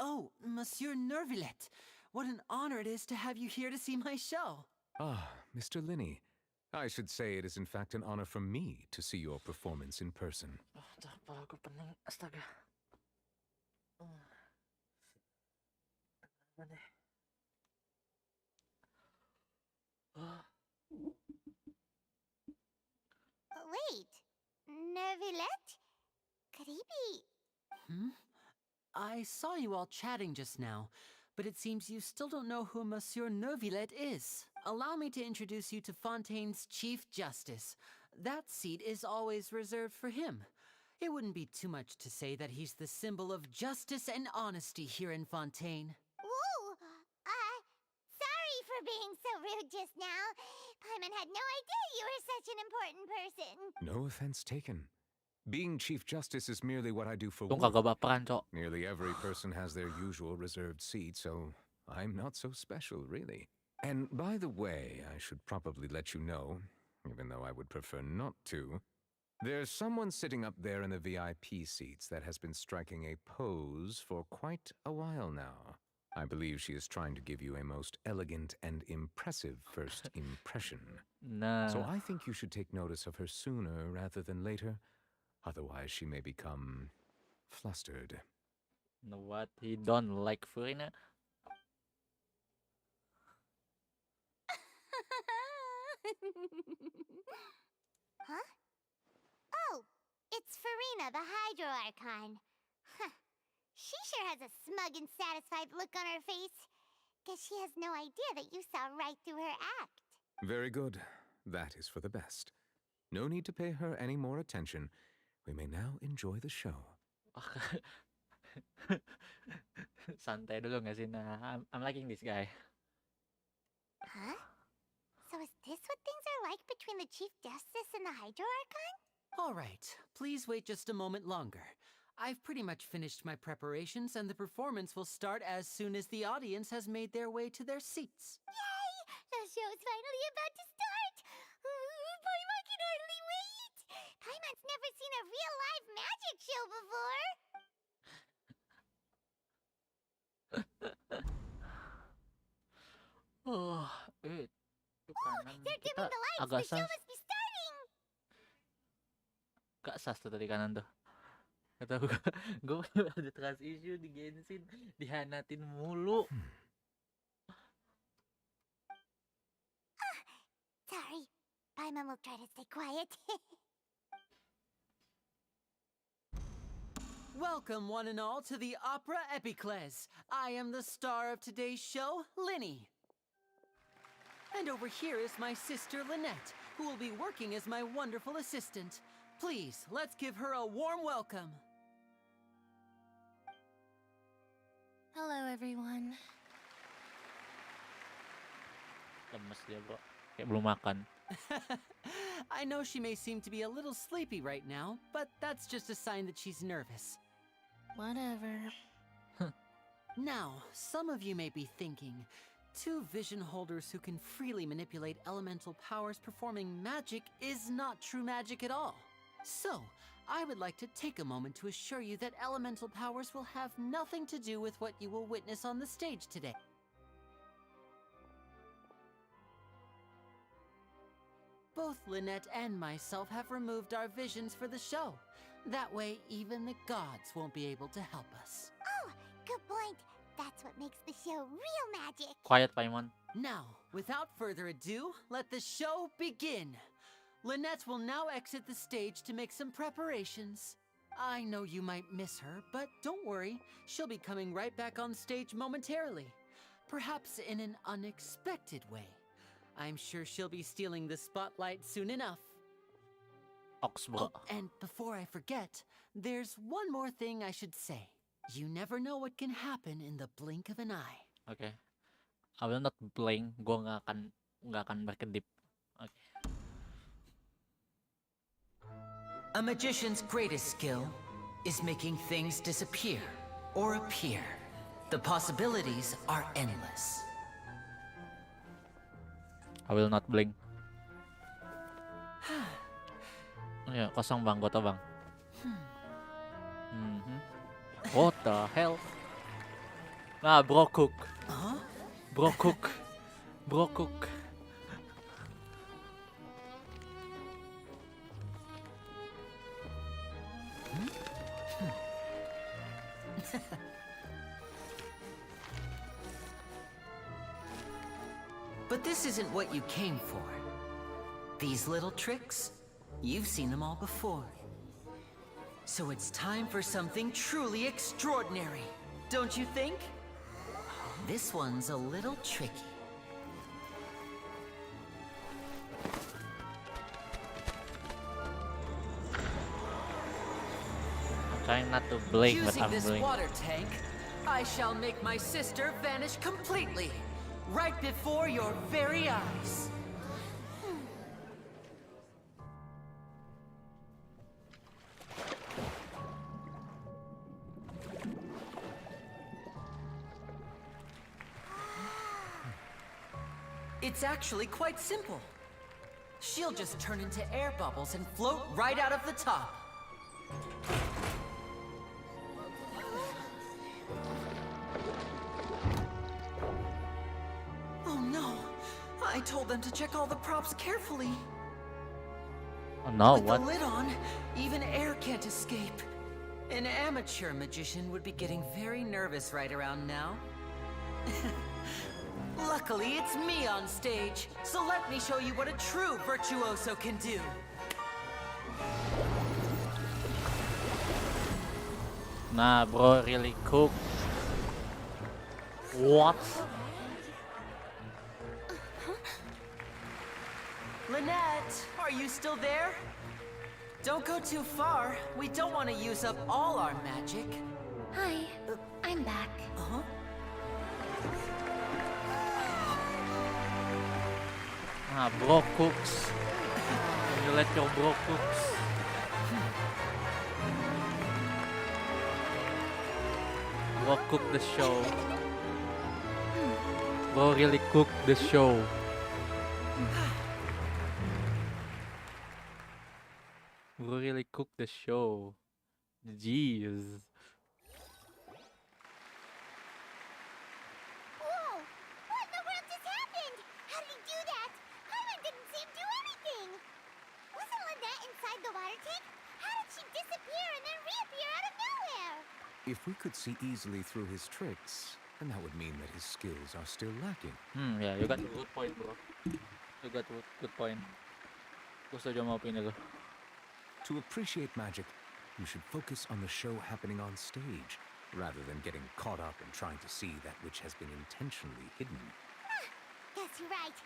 Oh, Monsieur Nervillet. What an honor it is to have you here to see my show. Ah, Mr. Linney. I should say it is in fact an honor for me to see your performance in person. Astaga. Wait, Nervillet? Could he be... I saw you all chatting just now, but it seems you still don't know who Monsieur Nervillet is. Allow me to introduce you to Fontaine's Chief Justice. That seat is always reserved for him. It wouldn't be too much to say that he's the symbol of justice and honesty here in Fontaine. Whoa! Sorry for being so rude just now. Paimon had no idea you were such an important person. No offense taken. Being Chief Justice is merely what I do for Kung work. kagak baperan, Cok. Nearly every person has their usual reserved seat, so I'm not so special, really. And by the way, I should probably let you know, even though I would prefer not to, there's someone sitting up there in the VIP seats that has been striking a pose for quite a while now. I believe she is trying to give you a most elegant and impressive first impression. Nah. So I think you should take notice of her sooner rather than later. Otherwise, she may become flustered. No, what? He don't like Furina? Huh? Oh, it's Farina, the Hydro Archon. Huh. She sure has a smug and satisfied look on her face. Guess she has no idea that you saw right through her act. Very good. That is for the best. No need to pay her any more attention. We may now enjoy the show. Santai dulu nggak sih? Nah, I'm liking this guy. Huh? So is this what things are like between the Chief Justice and the Hydro Archon? All right, please wait just a moment longer. I've pretty much finished my preparations, and the performance will start as soon as the audience has made their way to their seats. Yay! The show is finally about to start! Paimon can hardly wait! Paimon's never seen a real live magic show before! Oh, itu kanan They're kita dimming the lights! agak The show sas. must be starting! Gak sas tuh tadi kanan tuh. Kata gue ada trust issue di Genshin, dihanatin mulu. Sorry. Paimon will try to stay quiet. Welcome, one and all, to the Opera Epiclese. I am the star of today's show, Linny. And over here is my sister, Lynette, who will be working as my wonderful assistant. Please, let's give her a warm welcome. Hello, everyone. Lemes dia bro, kayak belum makan. I know she may seem to be a little sleepy right now, but that's just a sign that she's nervous. Whatever. Now, some of you may be thinking, two vision holders who can freely manipulate elemental powers performing magic is not true magic at all. So, I would like to take a moment to assure you that elemental powers will have nothing to do with what you will witness on the stage today. Both Lynette and myself have removed our visions for the show. That way, even the gods won't be able to help us. Oh, good point. That's what makes the show real magic. Quiet, Paimon. Now, without further ado, let the show begin. Lynette will now exit the stage to make some preparations. I know you might miss her, but don't worry. She'll be coming right back on stage momentarily. Perhaps in an unexpected way. I'm sure she'll be stealing the spotlight soon enough. Oxbro. Oh, and before I forget, there's one more thing I should say. You never know what can happen in the blink of an eye. Okay. I will not blink. Gue nggak akan berkedip. Okay. A magician's greatest skill is making things disappear or appear. The possibilities are endless. I will not blink. Ya, kosong bang, gue tau bang. What the hell? Nah, bro cook. Huh? Bro cook. Bro cook. But this isn't what you came for. These little tricks, you've seen them all before. So it's time for something truly extraordinary, don't you think? This one's a little tricky. I'm trying not to blink, but Using I'm this blinking. water tank, I shall make my sister vanish completely, right before your very eyes. It's actually quite simple. She'll just turn into air bubbles and float right out of the top. Oh no! I told them to check all the props carefully. Oh no, With what? the lid on, even air can't escape. An amateur magician would be getting very nervous right around now. Luckily, it's me on stage, so let me show you what a true virtuoso can do. Nah, bro, really cook. What? Lynette, are you still there? Don't go too far. We don't want to use up all our magic. Hi, I'm back. Uh-huh. Ah, bro cooks. When you let your bro cooks. Bro cook the show. Bro really cook the show. Bro really cook the show. Jeez. Whoa! What in the world just happened? How did he do that? Paimon didn't see him do anything. Wasn't Lynette inside the water tank? How did she disappear and then reappear out of nowhere? If we could see easily through his tricks, then that would mean that his skills are still lacking. Yeah, you got a good point, bro. You got a good point. Gusto dyan mga opinion ko. To appreciate magic, you should focus on the show happening on stage, rather than getting caught up in trying to see that which has been intentionally hidden. Guess you're right.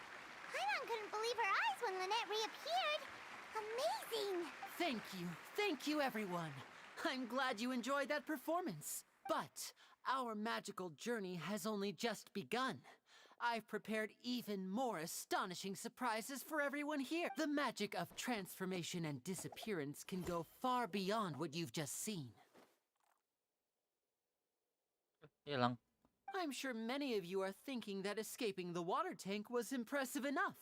Paimon couldn't believe her eyes when Lynette reappeared. Amazing! Thank you everyone. I'm glad you enjoyed that performance. But our magical journey has only just begun. I've prepared even more astonishing surprises for everyone here. The magic of transformation and disappearance can go far beyond what you've just seen. I'm sure many of you are thinking that escaping the water tank was impressive enough.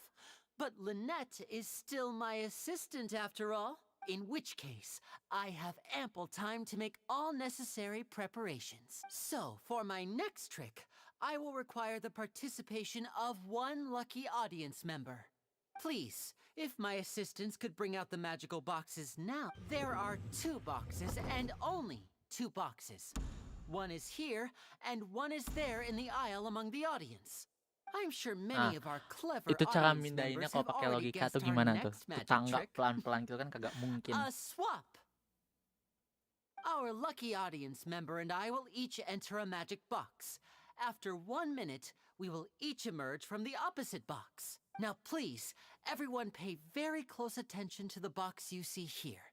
But Lynette is still my assistant after all. In which case, I have ample time to make all necessary preparations. So, for my next trick, I will require the participation of one lucky audience member. Please, if my assistants could bring out the magical boxes now. There are 2 boxes and only 2 boxes. One is here and one is there in the aisle among the audience. I'm sure many of our clever Itu cara audience mindahinnya members kalau have pakai already logika guessed tuh our gimana tuh? next magic Tetangga trick. pelan-pelan gitu kan kagak mungkin. A swap. Our lucky audience member and I will each enter a magic box. After 1 minute, we will each emerge from the opposite box. Now please, everyone pay very close attention to the box you see here.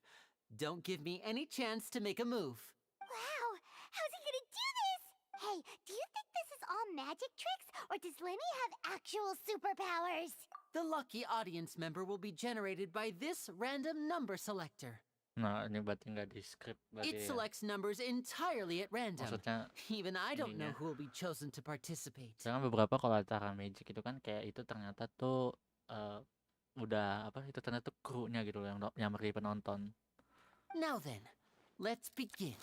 Don't give me any chance to make a move. Wow! How's he gonna do this? Hey, do you think this is all magic tricks, or does Lenny have actual superpowers? The lucky audience member will be generated by this random number selector. Nah, ini berarti nggak di script berarti It ya. selects numbers entirely at random. Maksudnya Even I don't know ininya. who will be chosen to participate. Karena beberapa kalau acara magic itu kan kayak itu ternyata tuh udah apa itu ternyata tuh krunya gitu loh yang beri penonton. Now then, let's begin.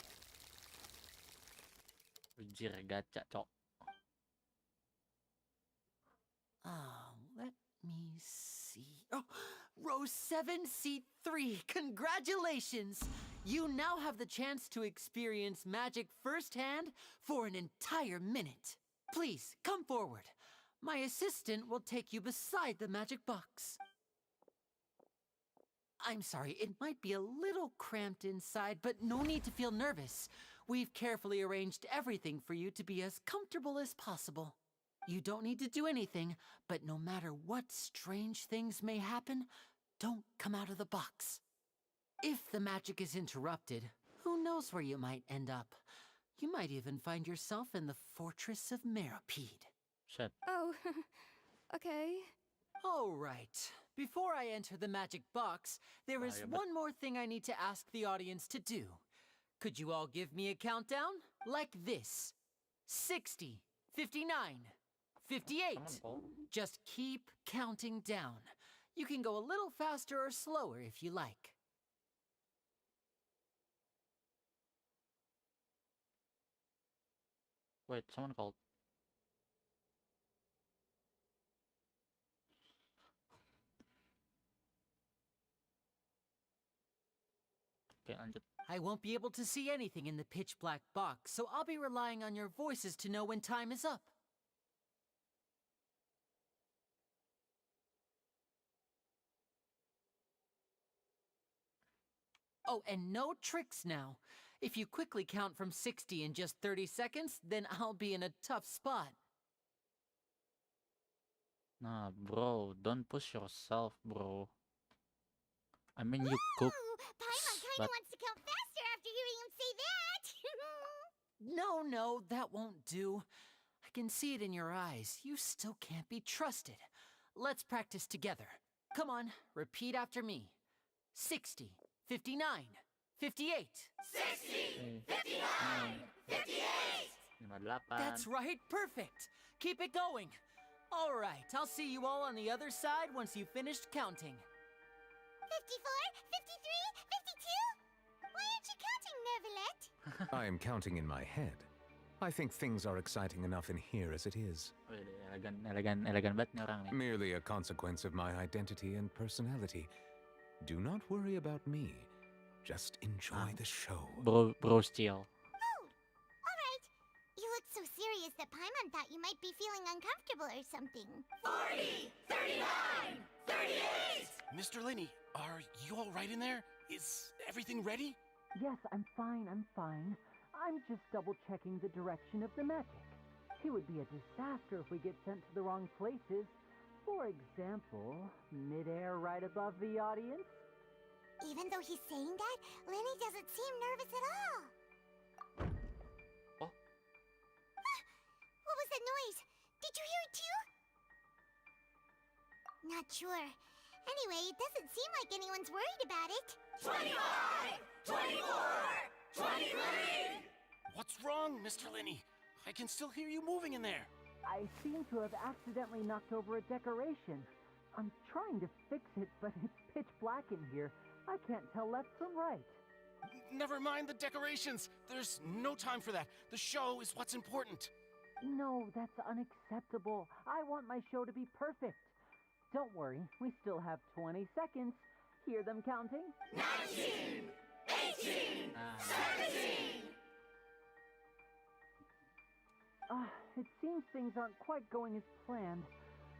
Ujir gacha, cok. Let me see. Oh, row 7, seat 3. Congratulations! You now have the chance to experience magic firsthand for an entire minute. Please, come forward. My assistant will take you beside the magic box. I'm sorry, it might be a little cramped inside, but no need to feel nervous. We've carefully arranged everything for you to be as comfortable as possible. You don't need to do anything, but no matter what strange things may happen, don't come out of the box. If the magic is interrupted, who knows where you might end up? You might even find yourself in the Fortress of Meropide. Shit. Oh, okay. All right. Before I enter the magic box, there is one more thing I need to ask the audience to do. Could you all give me a countdown? Like this. 60, 59, 58. Just keep counting down. You can go a little faster or slower if you like. Wait, someone called. Okay, lanjut. I won't be able to see anything in the pitch black box, so I'll be relying on your voices to know when time is up. Oh, and no tricks now. If you quickly count from 60 in just 30 seconds, then I'll be in a tough spot. Nah, bro, don't push yourself, bro. I mean, you cook. Paimon kinda wants to count faster after hearing him say that. No, that won't do. I can see it in your eyes. You still can't be trusted. let's practice together. Come on, repeat after me. 60, 59, 58. 60, 59, 58. That's right, perfect. Keep it going. All right, I'll see you all on the other side once you've finished counting. 54, 53, 52? Why aren't you counting, Nervalet? I am counting in my head. I think things are exciting enough in here as it is. Elegan banget nih orang nih. Merely a consequence of my identity and personality. Do not worry about me. Just enjoy the show. Bro chill. Oh, alright. You look so serious that Paimon thought you might be feeling uncomfortable or something. 40, 39, 38! Mr. Linney, are you all right in there? Is everything ready? Yes, I'm fine, I'm just double-checking the direction of the magic. It would be a disaster if we get sent to the wrong places. For example, mid-air right above the audience. Even though he's saying that, Lenny doesn't seem nervous at all. Oh? Ah, what was that noise? Did you hear it too? Not sure. Anyway, it doesn't seem like anyone's worried about it. 25, 24, 23! What's wrong, Mr. Linney? I can still hear you moving in there. I seem to have accidentally knocked over a decoration. I'm trying to fix it, but it's pitch black in here. I can't tell left from right. Never mind the decorations. There's no time for that. The show is what's important. No, that's unacceptable. I want my show to be perfect. Don't worry, we still have 20 seconds. Hear them counting? 19, 18, 17! It seems things aren't quite going as planned.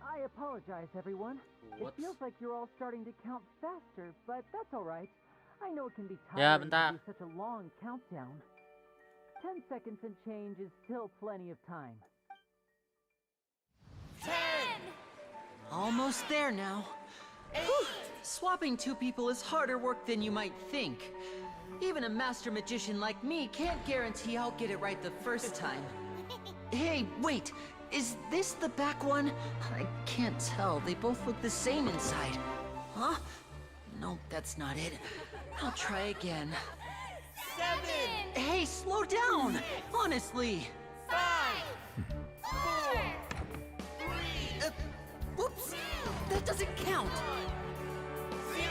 I apologize, everyone. What? It feels like you're all starting to count faster, but that's all right. I know it can be Ya, tiring bentar. to do such a long countdown. 10 seconds and change is still plenty of time. 10! Almost there now. Whew, swapping two people is harder work than you might think. Even a master magician like me can't guarantee I'll get it right the first time. Hey, wait! Is this the back one? I can't tell. They both look the same inside. Huh? No, that's not it. I'll try again. 7! Hey, slow down! Honestly! 5! 4! 3! Whoops! That doesn't count! 0!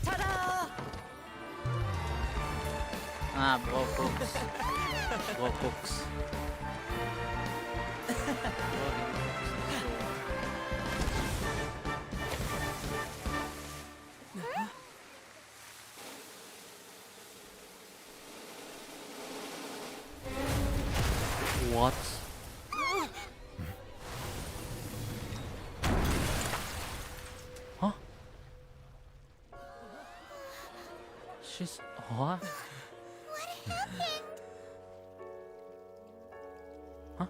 Ta-da! Ah, bro cooks. Bro cooks. What? Huh? She's what? What happened? Huh?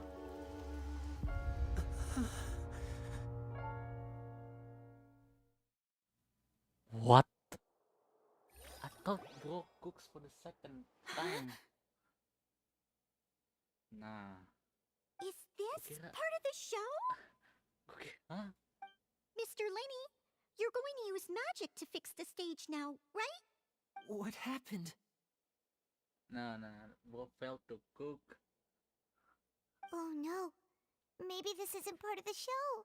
What? I thought bro cooks for the second time. Nah. Is this Kukira- part of the show? Huh? Mr. Lenny, you're going to use magic to fix the stage now, right? What happened? No, bro failed to cook. Oh no. Maybe this isn't part of the show.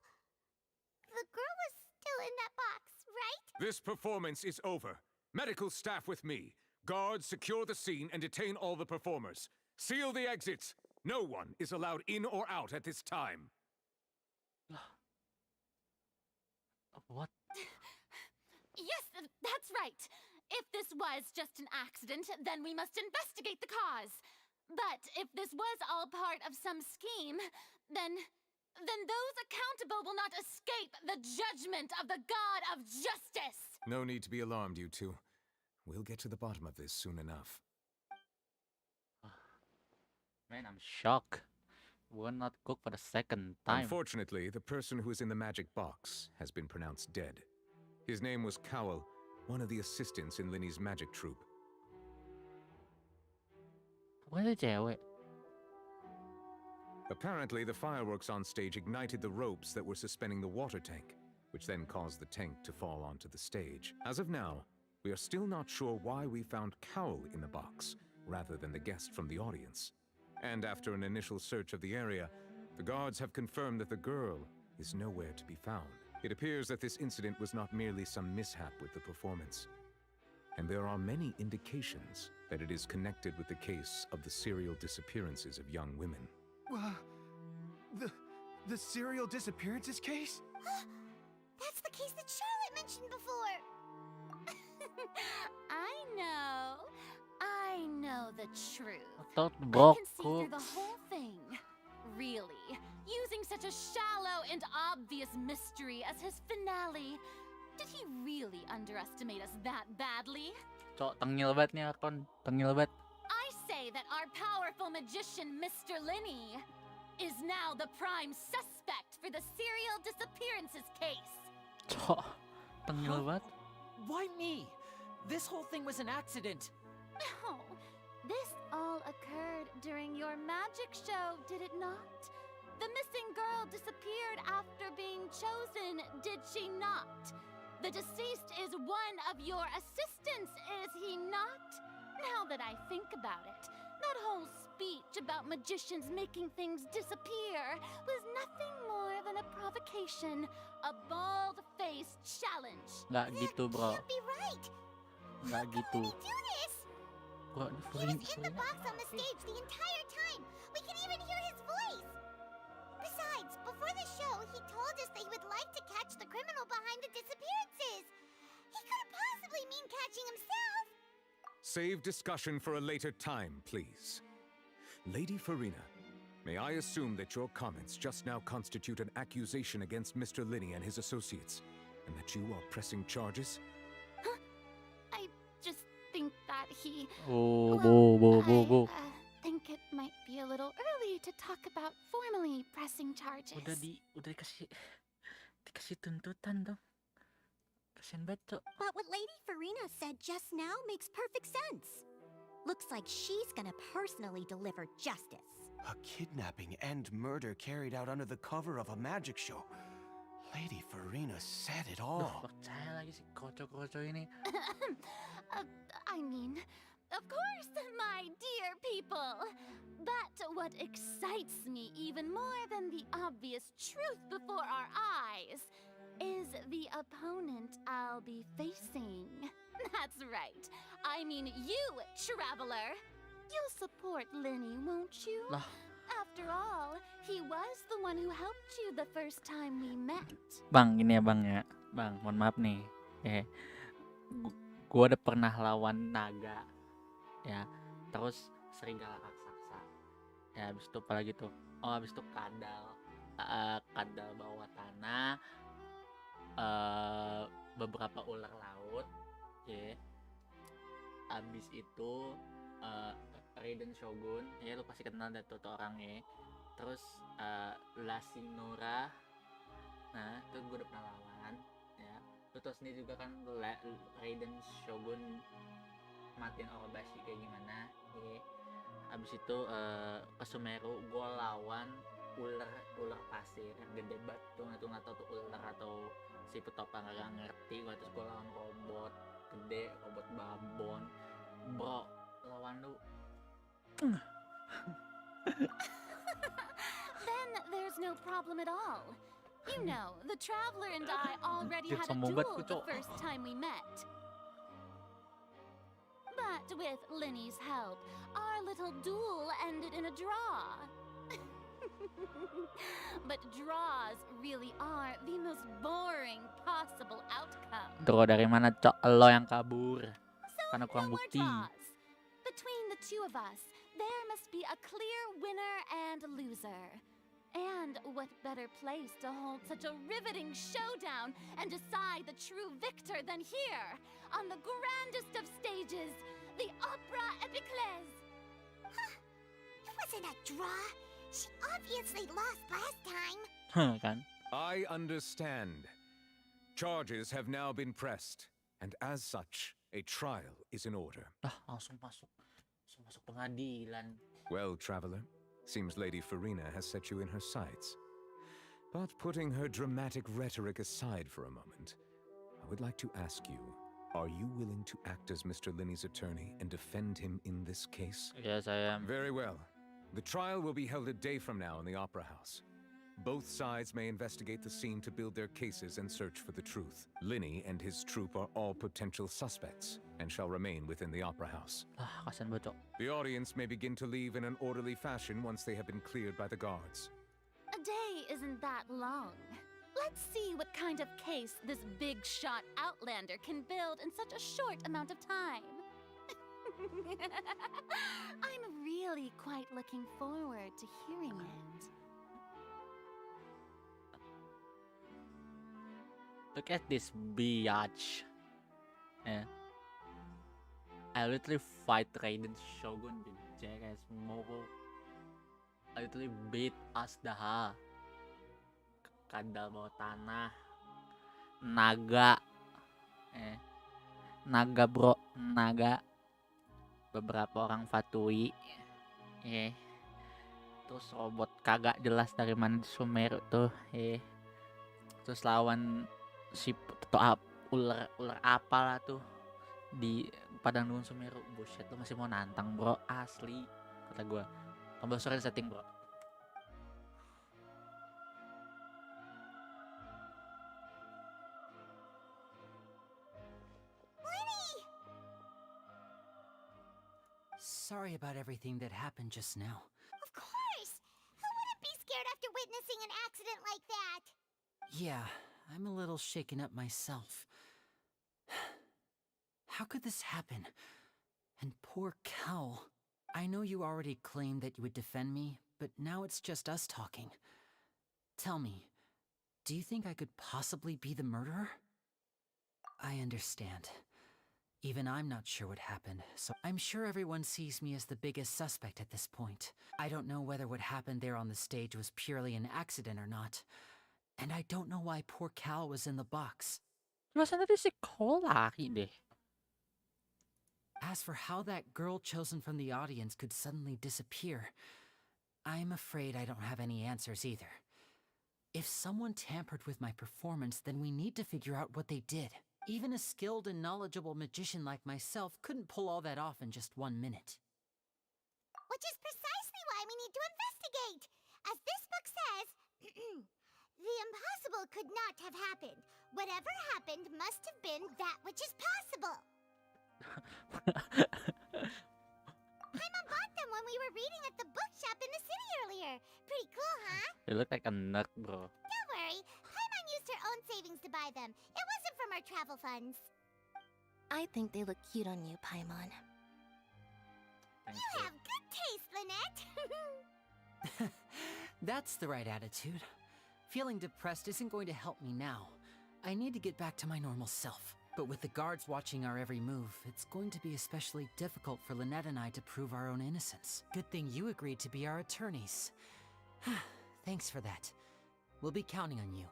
The girl was still in that box, right? This performance is over. Medical staff with me. Guards secure the scene and detain all the performers. Seal the exits. No one is allowed in or out at this time. What? Yes, that's right. If this was just an accident, then we must investigate the cause. But if this was all part of some scheme, then those accountable will not escape the judgment of the God of Justice. No need to be alarmed, you two. We'll get to the bottom of this soon enough. Man, I'm shocked. Will not cook for the second time. Unfortunately, the person who is in the magic box has been pronounced dead. His name was Cowell, one of the assistants in Linny's magic troupe. Bukan itu cewek. Apparently, the fireworks on stage ignited the ropes that were suspending the water tank, which then caused the tank to fall onto the stage. As of now, we are still not sure why we found Cowl in the box, rather than the guest from the audience. And after an initial search of the area, the guards have confirmed that the girl is nowhere to be found. It appears that this incident was not merely some mishap with the performance. And there are many indications that it is connected with the case of the serial disappearances of young women. The serial disappearances case? That's the case that Charlotte mentioned before. I know the truth. Thought I box. can see through the whole thing. Really, using such a shallow and obvious mystery as his finale. Did he really underestimate us that badly? Cok, tengil banget nih Archon. Tengil banget. I say that our powerful magician, Mr. Linney, is now the prime suspect for the serial disappearances case. Cok, tengil banget. Why me? This whole thing was an accident. No, this all occurred during your magic show, did it not? The missing girl disappeared after being chosen, did she not? The deceased is one of your assistants, is he not? Now that I think about it, that whole speech about magicians making things disappear was nothing more than a provocation, a bald-faced challenge. Nggak gitu, bro. Can't be right. Nggak gitu. Do this. Bro, He was in the box on the stage the entire time. We can even hear his voice. Besides, before the show, he told us that he would like to catch the criminal behind the disappearances. He couldn't possibly mean catching himself. Save discussion for a later time, please. Lady Farina, may I assume that your comments just now constitute an accusation against Mr. Linney and his associates, and that you are pressing charges? Huh? I just think that he... Oh, I think it might be a little early to talk about formally pressing charges. Udah dikasih tuntutan dong. Kasian banget, Cok. But what Lady Farina said just now makes perfect sense. Looks like she's gonna personally deliver justice. A kidnapping and murder carried out under the cover of a magic show. Lady Farina said it all. Duh, percaya lagi si kroco-kroco ini. I mean, of course, my dear people. But what excites me even more than the obvious truth before our eyes is the opponent I'll be facing. That's right. I mean you, Traveler. You'll support Linney, won't you? Lah. After all, he was the one who helped you the first time we met. Bang, gini ya bang ya. Bang, mohon maaf nih. Gua udah pernah lawan naga. Ya, terus serigala raksasa. Ya, habis itu apa lagi tuh? Oh, habis itu kadal. Kadal bawah tanah. Beberapa ular laut. Ya. Habis itu Raiden Shogun. Ya, lu pasti kenal deh tuh orangnya. Terus Lasinora. Nah, itu gue udah pernah lawan. Ya. Lu tau sendiri juga kan Raiden Shogun matiin Orobashi kayak gimana. Ya. Habis itu ke Sumeru gue lawan ular pasir yang gede banget tuh, nggak tahu tuh ular atau si petopang, nggak ngerti gue. Terus gue lawan robot gede, robot babon. Bro, lawan lu. Then there's no problem at all. You know, the Traveler and I already had a duel the first time we met. But with Linney's help, our little duel ended in a draw. But draws really are the most boring possible outcome. Draw dari mana, Cok? Lo yang kabur. Karena kurang more bukti. draws. Between the two of us, there must be a clear winner and loser. And what better place to hold such a riveting showdown and decide the true victor than here, on the grandest of stages, the Opera Epiclese. Huh. It wasn't a draw. She obviously lost last time. Kan? I understand. Charges have now been pressed, and as such, a trial is in order. Langsung masuk. Langsung masuk pengadilan. Well, traveler, seems Lady Farina has set you in her sights. But putting her dramatic rhetoric aside for a moment, I would like to ask you, are you willing to act as Mr. Linney's attorney and defend him in this case? Yes, I am. Very well. The trial will be held a day from now in the Opera House. Both sides may investigate the scene to build their cases and search for the truth. Linney and his troupe are all potential suspects and shall remain within the Opera House. Kasian bocok. The audience may begin to leave in an orderly fashion once they have been cleared by the guards. A day isn't that long. Let's see what kind of case this big shot outlander can build in such a short amount of time. I'm really quite looking forward to hearing it. Look at this biatch. Yeah. I literally fight Raiden Shogun with Jackass Mobile. I literally beat Asdaha. Kadal bawah tanah. Naga. Naga bro. Naga. Beberapa orang Fatui. Terus robot kagak jelas dari mana di Sumeru tuh. Terus lawan si ular apalah tuh di padang gunung Sumeru. Bullshit, lu masih mau nantang bro, asli kata gue. Tombol sore setting bro. Sorry about everything that happened just now. Of course! Who wouldn't be scared after witnessing an accident like that? Yeah, I'm a little shaken up myself. How could this happen? And poor Cal. I know you already claimed that you would defend me, but now it's just us talking. Tell me, do you think I could possibly be the murderer? I understand. Even I'm not sure what happened, so I'm sure everyone sees me as the biggest suspect at this point. I don't know whether what happened there on the stage was purely an accident or not. And I don't know why poor Cal was in the box. Masa tadi si Cole lari deh. As for how that girl chosen from the audience could suddenly disappear, I'm afraid I don't have any answers either. If someone tampered with my performance, then we need to figure out what they did. Even a skilled and knowledgeable magician like myself couldn't pull all that off in just 1 minute. Which is precisely why we need to investigate. As this book says, the impossible could not have happened. Whatever happened must have been that which is possible. Paimon bought them when we were reading at the bookshop in the city earlier. Pretty cool, huh? You look like a nerd, bro. Don't worry. Paimon used her own savings to buy them. It wasn't from our travel funds. I think they look cute on you, Paimon. You have good taste, Lynette. That's the right attitude. Feeling depressed isn't going to help me now. I need to get back to my normal self. But with the guards watching our every move, it's going to be especially difficult for Lynette and I to prove our own innocence. Good thing you agreed to be our attorneys. Thanks for that. We'll be counting on you.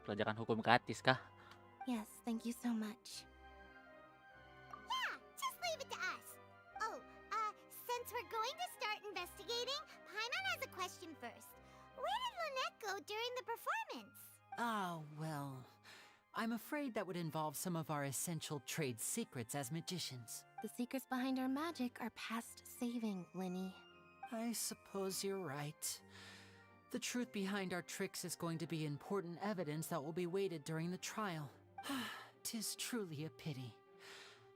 Pelajaran hukum gratis kah? Yes, thank you so much. Yeah, just leave it to us. Oh, since we're going to start investigating, Paimon has a question first. Where did Lynette go during the performance? Well, I'm afraid that would involve some of our essential trade secrets as magicians. The secrets behind our magic are past saving, Linny. I suppose you're right. The truth behind our tricks is going to be important evidence that will be weighted during the trial. 'Tis truly a pity.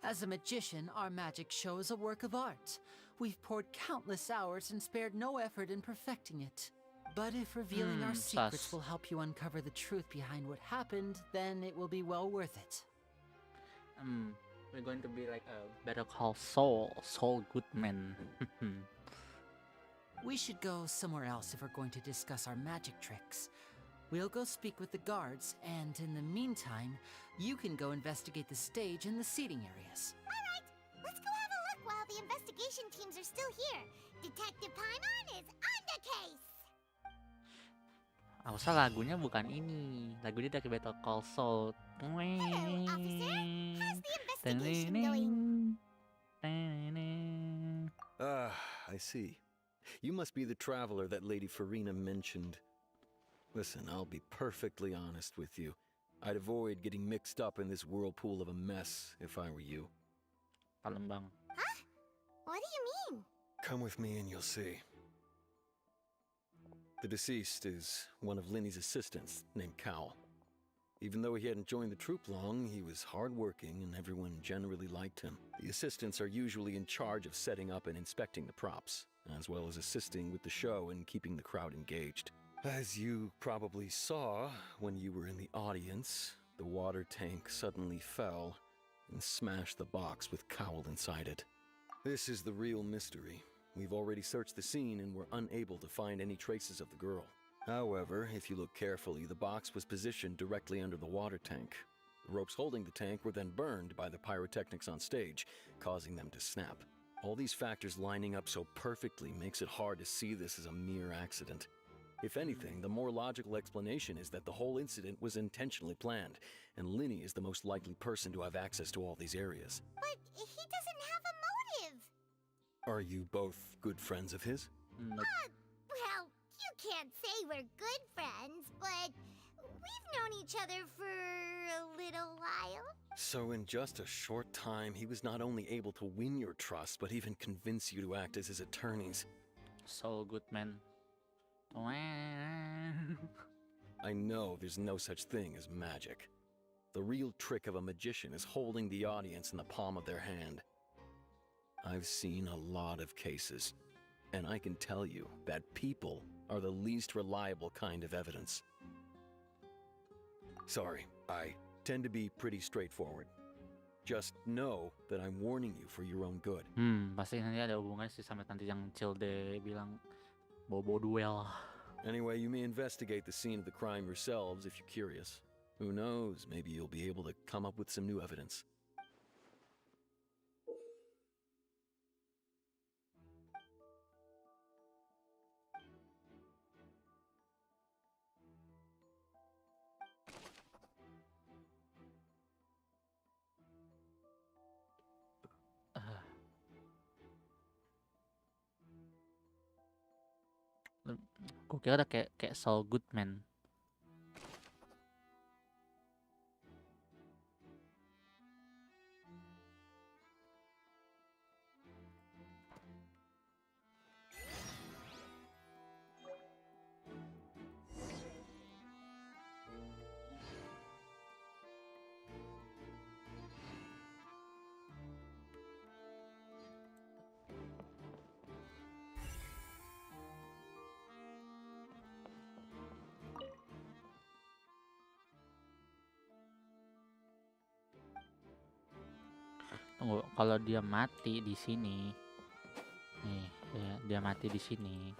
As a magician, our magic show is a work of art. We've poured countless hours and spared no effort in perfecting it. But if revealing our secrets will help you uncover the truth behind what happened, then it will be well worth it. We're going to be like a Better Call Saul Goodman. We should go somewhere else if we're going to discuss our magic tricks. We'll go speak with the guards, and in the meantime, you can go investigate the stage and the seating areas. Alright, let's go have a look while the investigation teams are still here. Detective Paimon is on the case! Harusnya lagunya bukan ini. Lagunya dari Better Call Saul. Hello, officer. How's the investigation going? Ah, I see. You must be the traveler that Lady Farina mentioned. Listen, I'll be perfectly honest with you. I'd avoid getting mixed up in this whirlpool of a mess if I were you. Palembang. Huh? What do you mean? Come with me and you'll see. The deceased is one of Linny's assistants named Cowell. Even though he hadn't joined the troop long, he was hardworking and everyone generally liked him. The assistants are usually in charge of setting up and inspecting the props, as well as assisting with the show and keeping the crowd engaged. As you probably saw when you were in the audience, the water tank suddenly fell and smashed the box with Cowell inside it. This is the real mystery. We've already searched the scene and were unable to find any traces of the girl. However, if you look carefully, the box was positioned directly under the water tank. The ropes holding the tank were then burned by the pyrotechnics on stage, causing them to snap. All these factors lining up so perfectly makes it hard to see this as a mere accident. If anything, the more logical explanation is that the whole incident was intentionally planned, and Linny is the most likely person to have access to all these areas. But he doesn't have a motive. Are you both good friends of his? Nope. Well, you can't say we're good friends, but we've known each other for a little while. So in just a short time, he was not only able to win your trust, but even convince you to act as his attorneys. So good, man. I know there's no such thing as magic. The real trick of a magician is holding the audience in the palm of their hand. I've seen a lot of cases, and I can tell you that people are the least reliable kind of evidence. Sorry, I tend to be pretty straightforward. Just know that I'm warning you for your own good. Pasti nanti ada hubungannya sih sampai nanti yang Cilde bilang bobo duel. Anyway, you may investigate the scene of the crime yourselves if you're curious. Who knows, maybe you'll be able to come up with some new evidence. Gue kira udah kayak Saul Goodman. Tunggu, kalau dia mati di sini, nih, ya, dia mati di sini,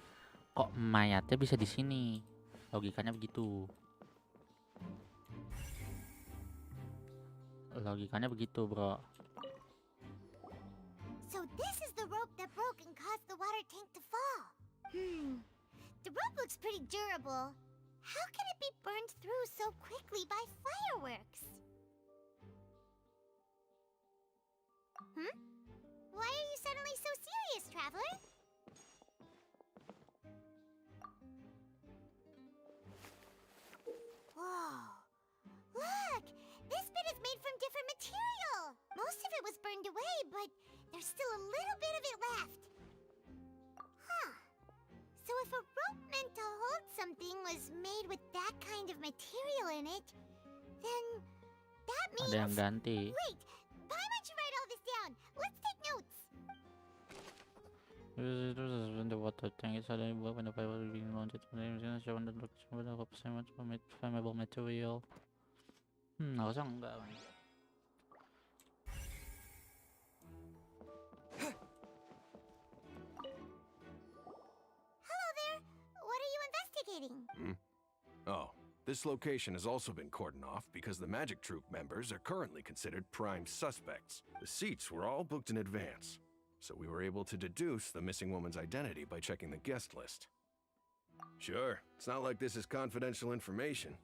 kok mayatnya bisa di sini? Logikanya begitu. Logikanya begitu, bro. So this is the rope that broke and caused the water tank to fall. The rope looks pretty durable. How can it be burned through so quickly by fireworks? Why are you suddenly so serious, traveler? Whoa. Look! This bit is made from different material. Most of it was burned away, but there's still a little bit of it left. Huh. So if a rope meant to hold something was made with that kind of material in it, then that means... Ada yang ganti. Wait! Why don't you write all this down? Let's take notes. The water tank is suddenly broken when the pipe was being launched. The engine is shown that looks with a flammable material. Harusnya enggak, man. Hello there. What are you investigating? Oh, this location has also been cordoned off because the Magic Troupe members are currently considered prime suspects. The seats were all booked in advance, so we were able to deduce the missing woman's identity by checking the guest list. Sure, it's not like this is confidential information.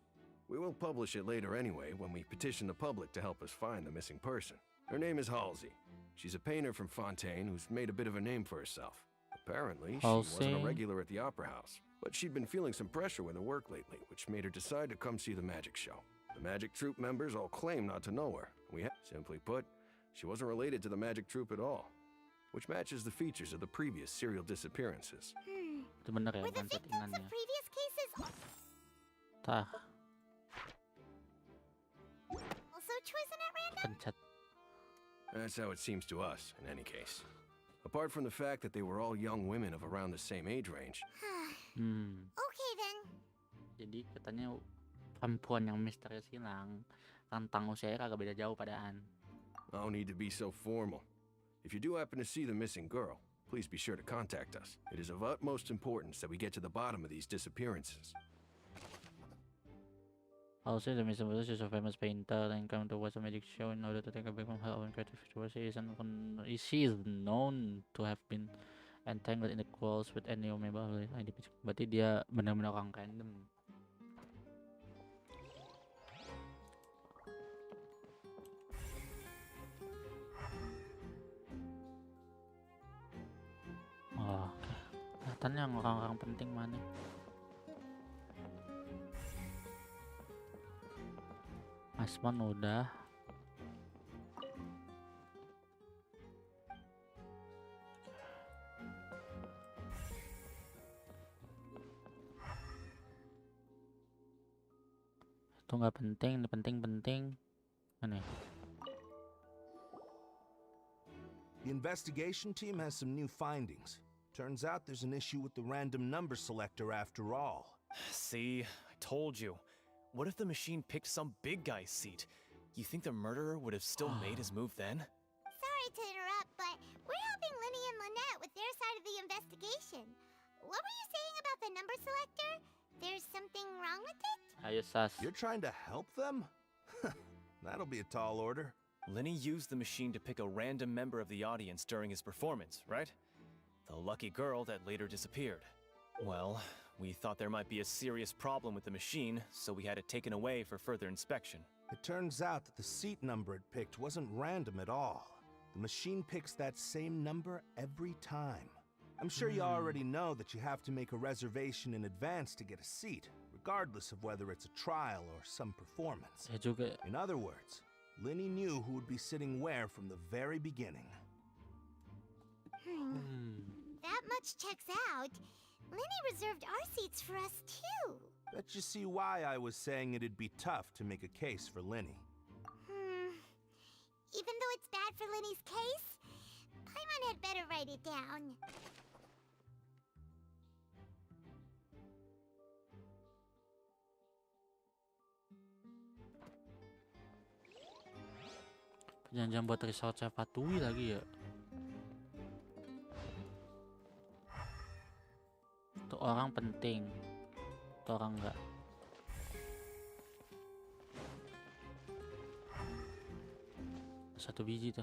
We will publish it later anyway when we petition the public to help us find the missing person. Her name is Halsey. She's a painter from Fontaine who's made a bit of a name for herself. Apparently, she wasn't a regular at the Opera House, but she'd been feeling some pressure with her work lately, which made her decide to come see the magic show. The magic troupe members all claim not to know her. Simply put, she wasn't related to the magic troupe at all, which matches the features of the previous serial disappearances. Itu bener ya Were the kan victims settingannya. of previous cases Tah, also chosen at random? pencet. That's how it seems to us, in any case. Apart from the fact that they were all young women of around the same age range. Okay then. Jadi katanya perempuan yang misterius hilang, rentang usianya kagak beda jauh padaan. No need to be so formal. If you do happen to see the missing girl, please be sure to contact us. It is of utmost importance that we get to the bottom of these disappearances. Also, the missing person is a famous painter and came to watch a magic show in order to take a break from her own creative situation. She is known to have been entangled in the quarrels with any member of the ID. Berarti dia benar-benar orang random. Oh, kelihatannya yang orang-orang penting mana? Asman udah. Itu nggak penting, ini penting-penting. Mana ya? The investigation team has some new findings. Turns out there's an issue with the random number selector after all. See, I told you. What if the machine picked some big guy's seat? You think the murderer would have still made his move then? Sorry to interrupt, but we're helping Linny and Lynette with their side of the investigation. What were you saying about the number selector? There's something wrong with it? Ayo Sas. You're trying to help them? That'll be a tall order. Lenny used the machine to pick a random member of the audience during his performance, right? The lucky girl that later disappeared. Well, we thought there might be a serious problem with the machine, so we had it taken away for further inspection. It turns out that the seat number it picked wasn't random at all. The machine picks that same number every time. I'm sure you already know that you have to make a reservation in advance to get a seat, regardless of whether it's a trial or some performance. In other words, Linny knew who would be sitting where from the very beginning. That much checks out. Linny reserved our seats for us too. Bet you see why I was saying it'd be tough to make a case for Linny. Even though it's bad for Linny's case, Paimon had better write it down. Jangan buat resort saya Fatui lagi ya. Itu orang penting. Itu orang enggak. Satu biji tuh.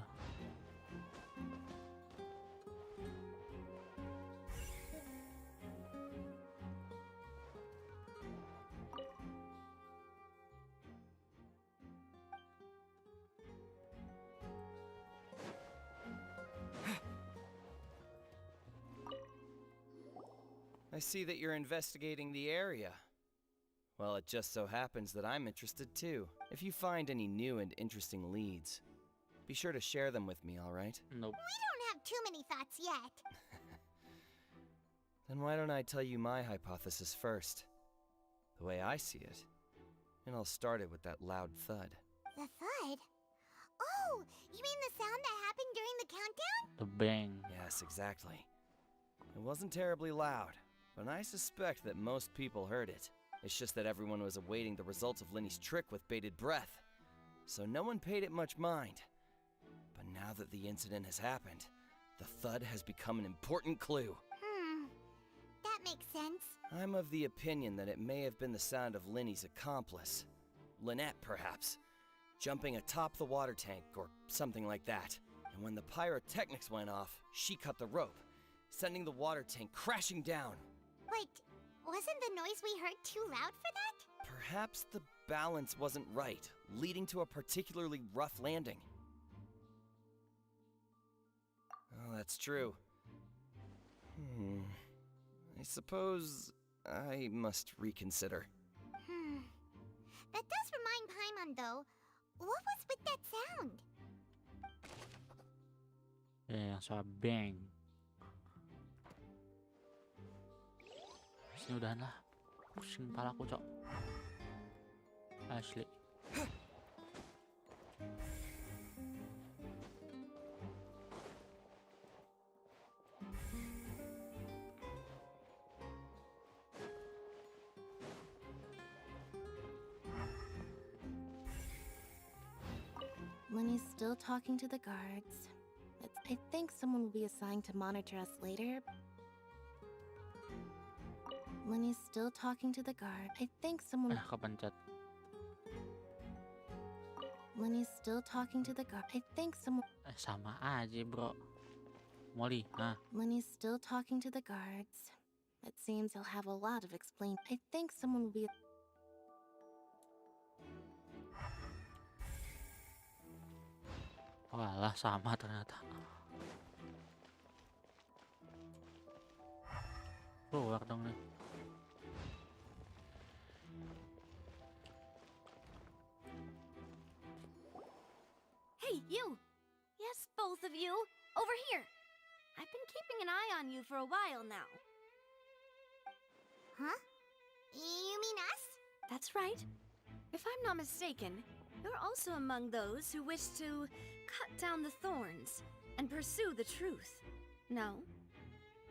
I see that you're investigating the area. Well, it just so happens that I'm interested too. If you find any new and interesting leads, be sure to share them with me, all right? Nope. We don't have too many thoughts yet. Then why don't I tell you my hypothesis first? The way I see it. And I'll start it with that loud thud. The thud? Oh, you mean the sound that happened during the countdown? The bang. Yes, exactly. It wasn't terribly loud, but I suspect that most people heard it. It's just that everyone was awaiting the results of Linny's trick with bated breath, so no one paid it much mind. But now that the incident has happened, the thud has become an important clue. That makes sense. I'm of the opinion that it may have been the sound of Linny's accomplice, Lynette perhaps, jumping atop the water tank or something like that. And when the pyrotechnics went off, she cut the rope, sending the water tank crashing down. But Wasn't the noise we heard too loud for that? Perhaps the balance wasn't right, leading to a particularly rough landing. Oh, that's true. I suppose I must reconsider. That does remind Paimon, though. What was with that sound? Yang suara bang. Sini udahan lah. Pusing kepalaku, Cok. Asli. Lenny's still talking to the guards. I think someone will be assigned to monitor us later. Lenny's still talking to the guard. I think someone... Kepencet. Lenny's still talking to the guard. I think someone... Sama aja, bro. Molly, huh? Lenny's still talking to the guards. It seems he'll have a lot of explain. I think someone will be... Walah, sama ternyata. Keluar dong nih. Hey, you! Yes, both of you! Over here! I've been keeping an eye on you for a while now. Huh? You mean us? That's right. If I'm not mistaken, you're also among those who wish to cut down the thorns and pursue the truth. No?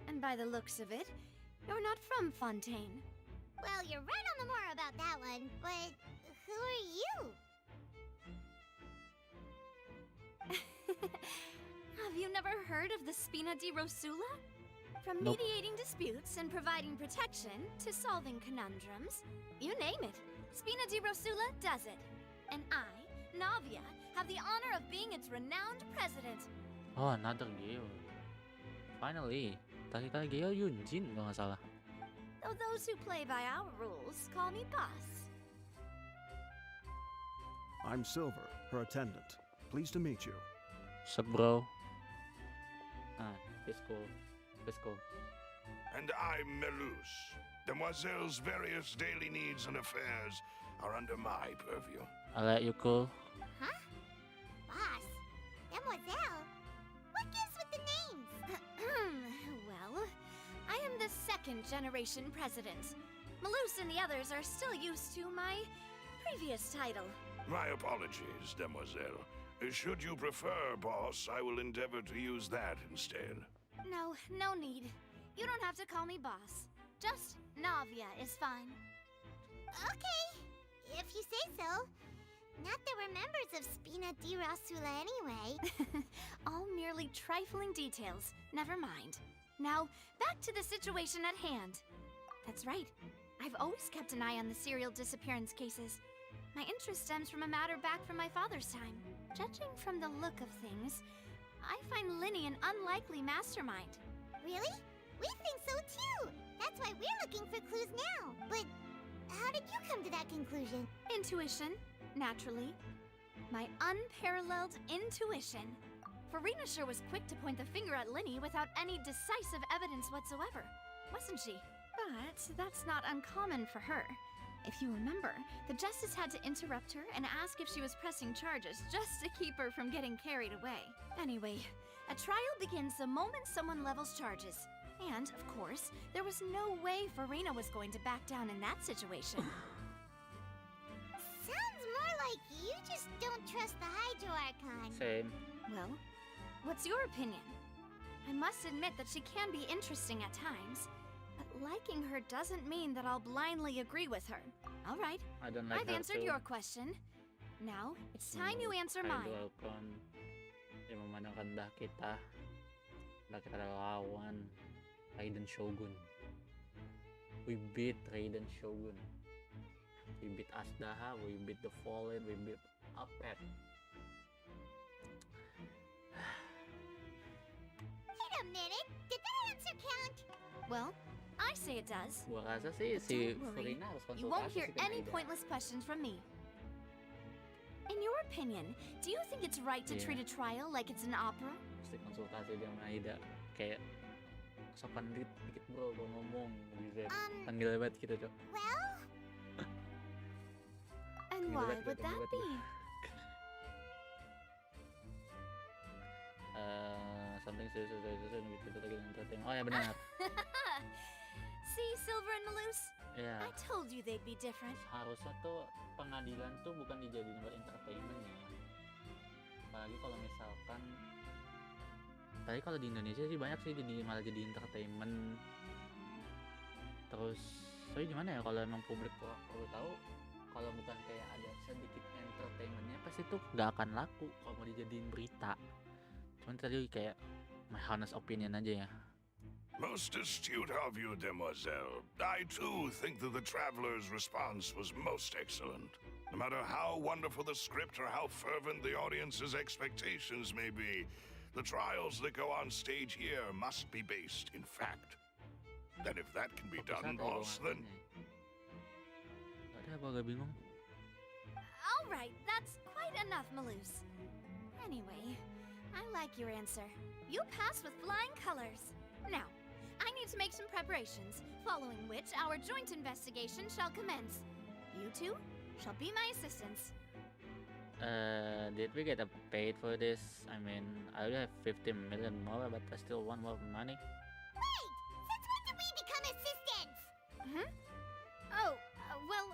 And by the looks of it, you're not from Fontaine. Well, you're right on the more about that one, but who are you? Have you never heard of the Spina di Rosula? From mediating disputes and providing protection to solving conundrums, you name it, Spina di Rosula does it. And I, Navia, have the honor of being its renowned president. Oh, another Gale. Finally. Tadi Gale Yunjin kalau nggak salah. Though those who play by our rules call me boss. I'm Silver, her attendant. Pleased to meet you. Sup, bro? Ah, it's cool. It's cool. And I'm Melus. Demoiselle's various daily needs and affairs are under my purview. I'll let you cool. Huh? Boss? Demoiselle? What gives with the names? Well, I am the second generation president. Melus and the others are still used to my previous title. My apologies, Demoiselle. Should you prefer, boss, I will endeavor to use that instead. No, no need. You don't have to call me boss. Just Navia is fine. Okay, if you say so. Not that we're members of Spina di Rosula anyway. All merely trifling details. Never mind. Now, back to the situation at hand. That's right. I've always kept an eye on the serial disappearance cases. My interest stems from a matter back from my father's time. Judging from the look of things, I find Linny an unlikely mastermind. Really? We think so too! That's why we're looking for clues now. But how did you come to that conclusion? Intuition, naturally. My unparalleled intuition. Farina sure was quick to point the finger at Linny without any decisive evidence whatsoever, wasn't she? But that's not uncommon for her. If you remember, the Justice had to interrupt her and ask if she was pressing charges just to keep her from getting carried away. Anyway, a trial begins the moment someone levels charges. And, of course, there was no way Farina was going to back down in that situation. Sounds more like you just don't trust the Hydro Archon. Same. Well, what's your opinion? I must admit that she can be interesting at times. But liking her doesn't mean that I'll blindly agree with her. All right, I don't like I've her answered too. your question. Now, it's time you answer mine. Archon, yang memenangkan kita lawan Raiden Shogun. We beat Raiden Shogun. We beat Asdaha, we beat the Fallen, we beat Apet. Wait a minute, did that answer count? Well, I say say it does. Gua rasa sih si Don't worry, Furina harus you won't konsultasi hear sih ke any Naida. pointless questions from me. In your opinion, do you think it's right to Yeah. treat a trial like it's an opera? Mesti konsultasi dia sama Naida. Kayak sopan dikit bro, gua ngomong bisa panggil banget gitu Cok. Well, And Panggil why banget, would panggil that banget. be? Something serious gitu lagi entertain. Oh ya benar. See, Silver and Malus? Ya. I told you they'd be different. Harusnya tuh pengadilan tuh bukan dijadiin buat entertainment ya. Apalagi kalau misalkan tadi kalau di Indonesia sih banyak sih malah jadi entertainment. Terus soalnya gimana ya kalau emang publik perlu tahu kalau bukan kayak ada sedikit entertainmentnya pasti tuh nggak akan laku kalau mau dijadiin berita. Cuman tadi kayak my honest opinion aja ya. Most astute of you, demoiselle. I too think that the traveler's response was most excellent. No matter how wonderful the script or how fervent the audience's expectations may be, the trials that go on stage here must be based in fact. And if that can be done, boss, then... Ada apa agak bingung? All right, that's quite enough, Malus. Anyway, I like your answer. You passed with flying colors. Now, I need to make some preparations, following which our joint investigation shall commence. You two shall be my assistants. Did we get paid for this? I mean, I only have 50 million more, but I still want more money. wait! Since when did we become assistants? Hmm? Oh, well,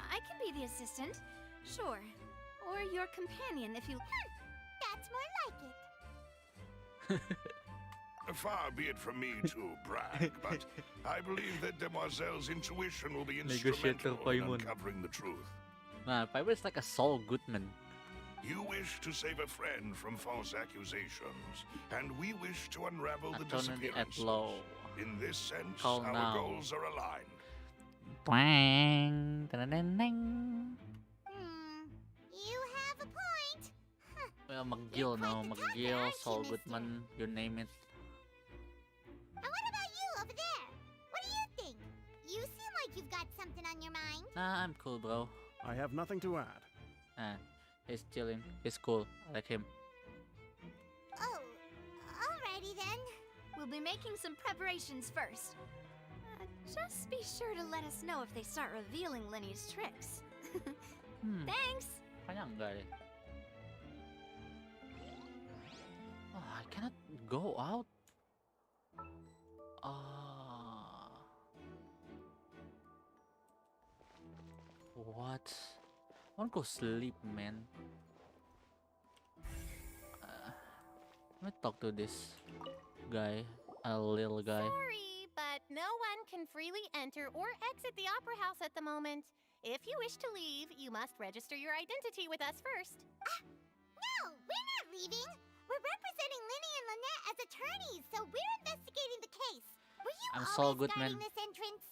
I can be the assistant. Sure. Or your companion if you... That's more like it. Far be it from me to brag, but I believe that Demoiselle's intuition will be Negotiator instrumental in Paimon. uncovering the truth. Nah, Piper is like a Saul Goodman. You wish to save a friend from false accusations, and we wish to unravel the Attorney at disappearances. law. In this sense, Call our now. goals are aligned. Twang! Ta-da-ding-ding! You have a point. Well, McGill, no, McGill, Saul Goodman, you name it. And what about you over there? What do you think? You seem like you've got something on your mind. Nah, I'm cool, bro. I have nothing to add. He's chilling. He's cool. I like him. Oh, alrighty then. We'll be making some preparations first. Just be sure to let us know if they start revealing Lenny's tricks. Thanks! Kayaknya enggak deh. Oh, I cannot go out. What? I wanna go sleep, man. Let me talk to this guy, a little guy. Sorry, but no one can freely enter or exit the Opera House at the moment. If you wish to leave, you must register your identity with us first. No, we're not leaving. We're representing Linny and Lynette as attorneys, so we're investigating the case. Were you I'm always Saul Goodman. guarding this entrance?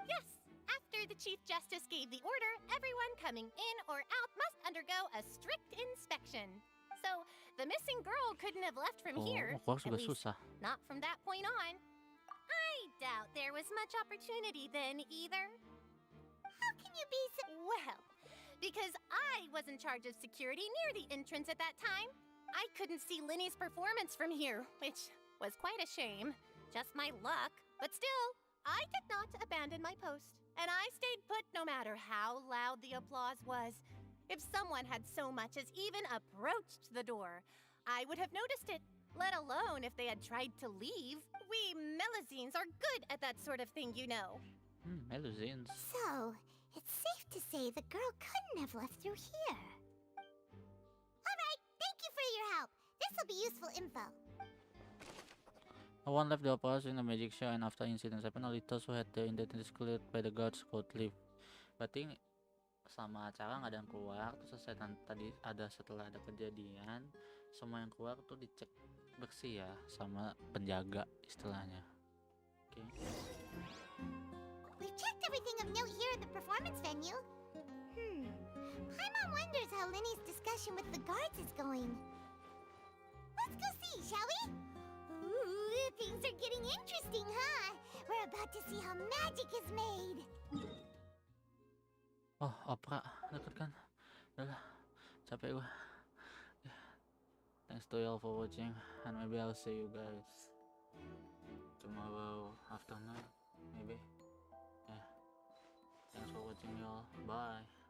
Yes. After the Chief Justice gave the order, everyone coming in or out must undergo a strict inspection. So, the missing girl couldn't have left from here. Aku at juga least susah. not from that point on. I doubt there was much opportunity then either. How can you be so... Well, because I was in charge of security near the entrance at that time. I couldn't see Linny's performance from here, which was quite a shame. Just my luck. But still, I did not abandon my post. And I stayed put no matter how loud the applause was. If someone had so much as even approached the door, I would have noticed it, let alone if they had tried to leave. We Melusines are good at that sort of thing, you know. Melusines. So, it's safe to say the girl couldn't have left through here. Alright, thank you for your help. This will be useful info. No one left the opera in the magic show, and after incidents happened, only those who had their identities cleared by the guards could leave. Berarti sama acara nggak ada yang keluar, terus selesai tadi ada setelah ada kejadian, semua yang keluar tuh dicek bersih ya sama penjaga istilahnya. Oke. We've checked everything of note here at the performance venue. Paimon wonders how Linny's discussion with the guards is going. Let's go see, shall we? Ooh, things are getting interesting, huh? We're We're about to see how magic is made. Oh, opera deket kan? Udah, capek gua. Thanks to y'all for watching, and maybe I'll see you guys tomorrow afternoon, maybe. Yeah. Thanks for watching y'all. Bye.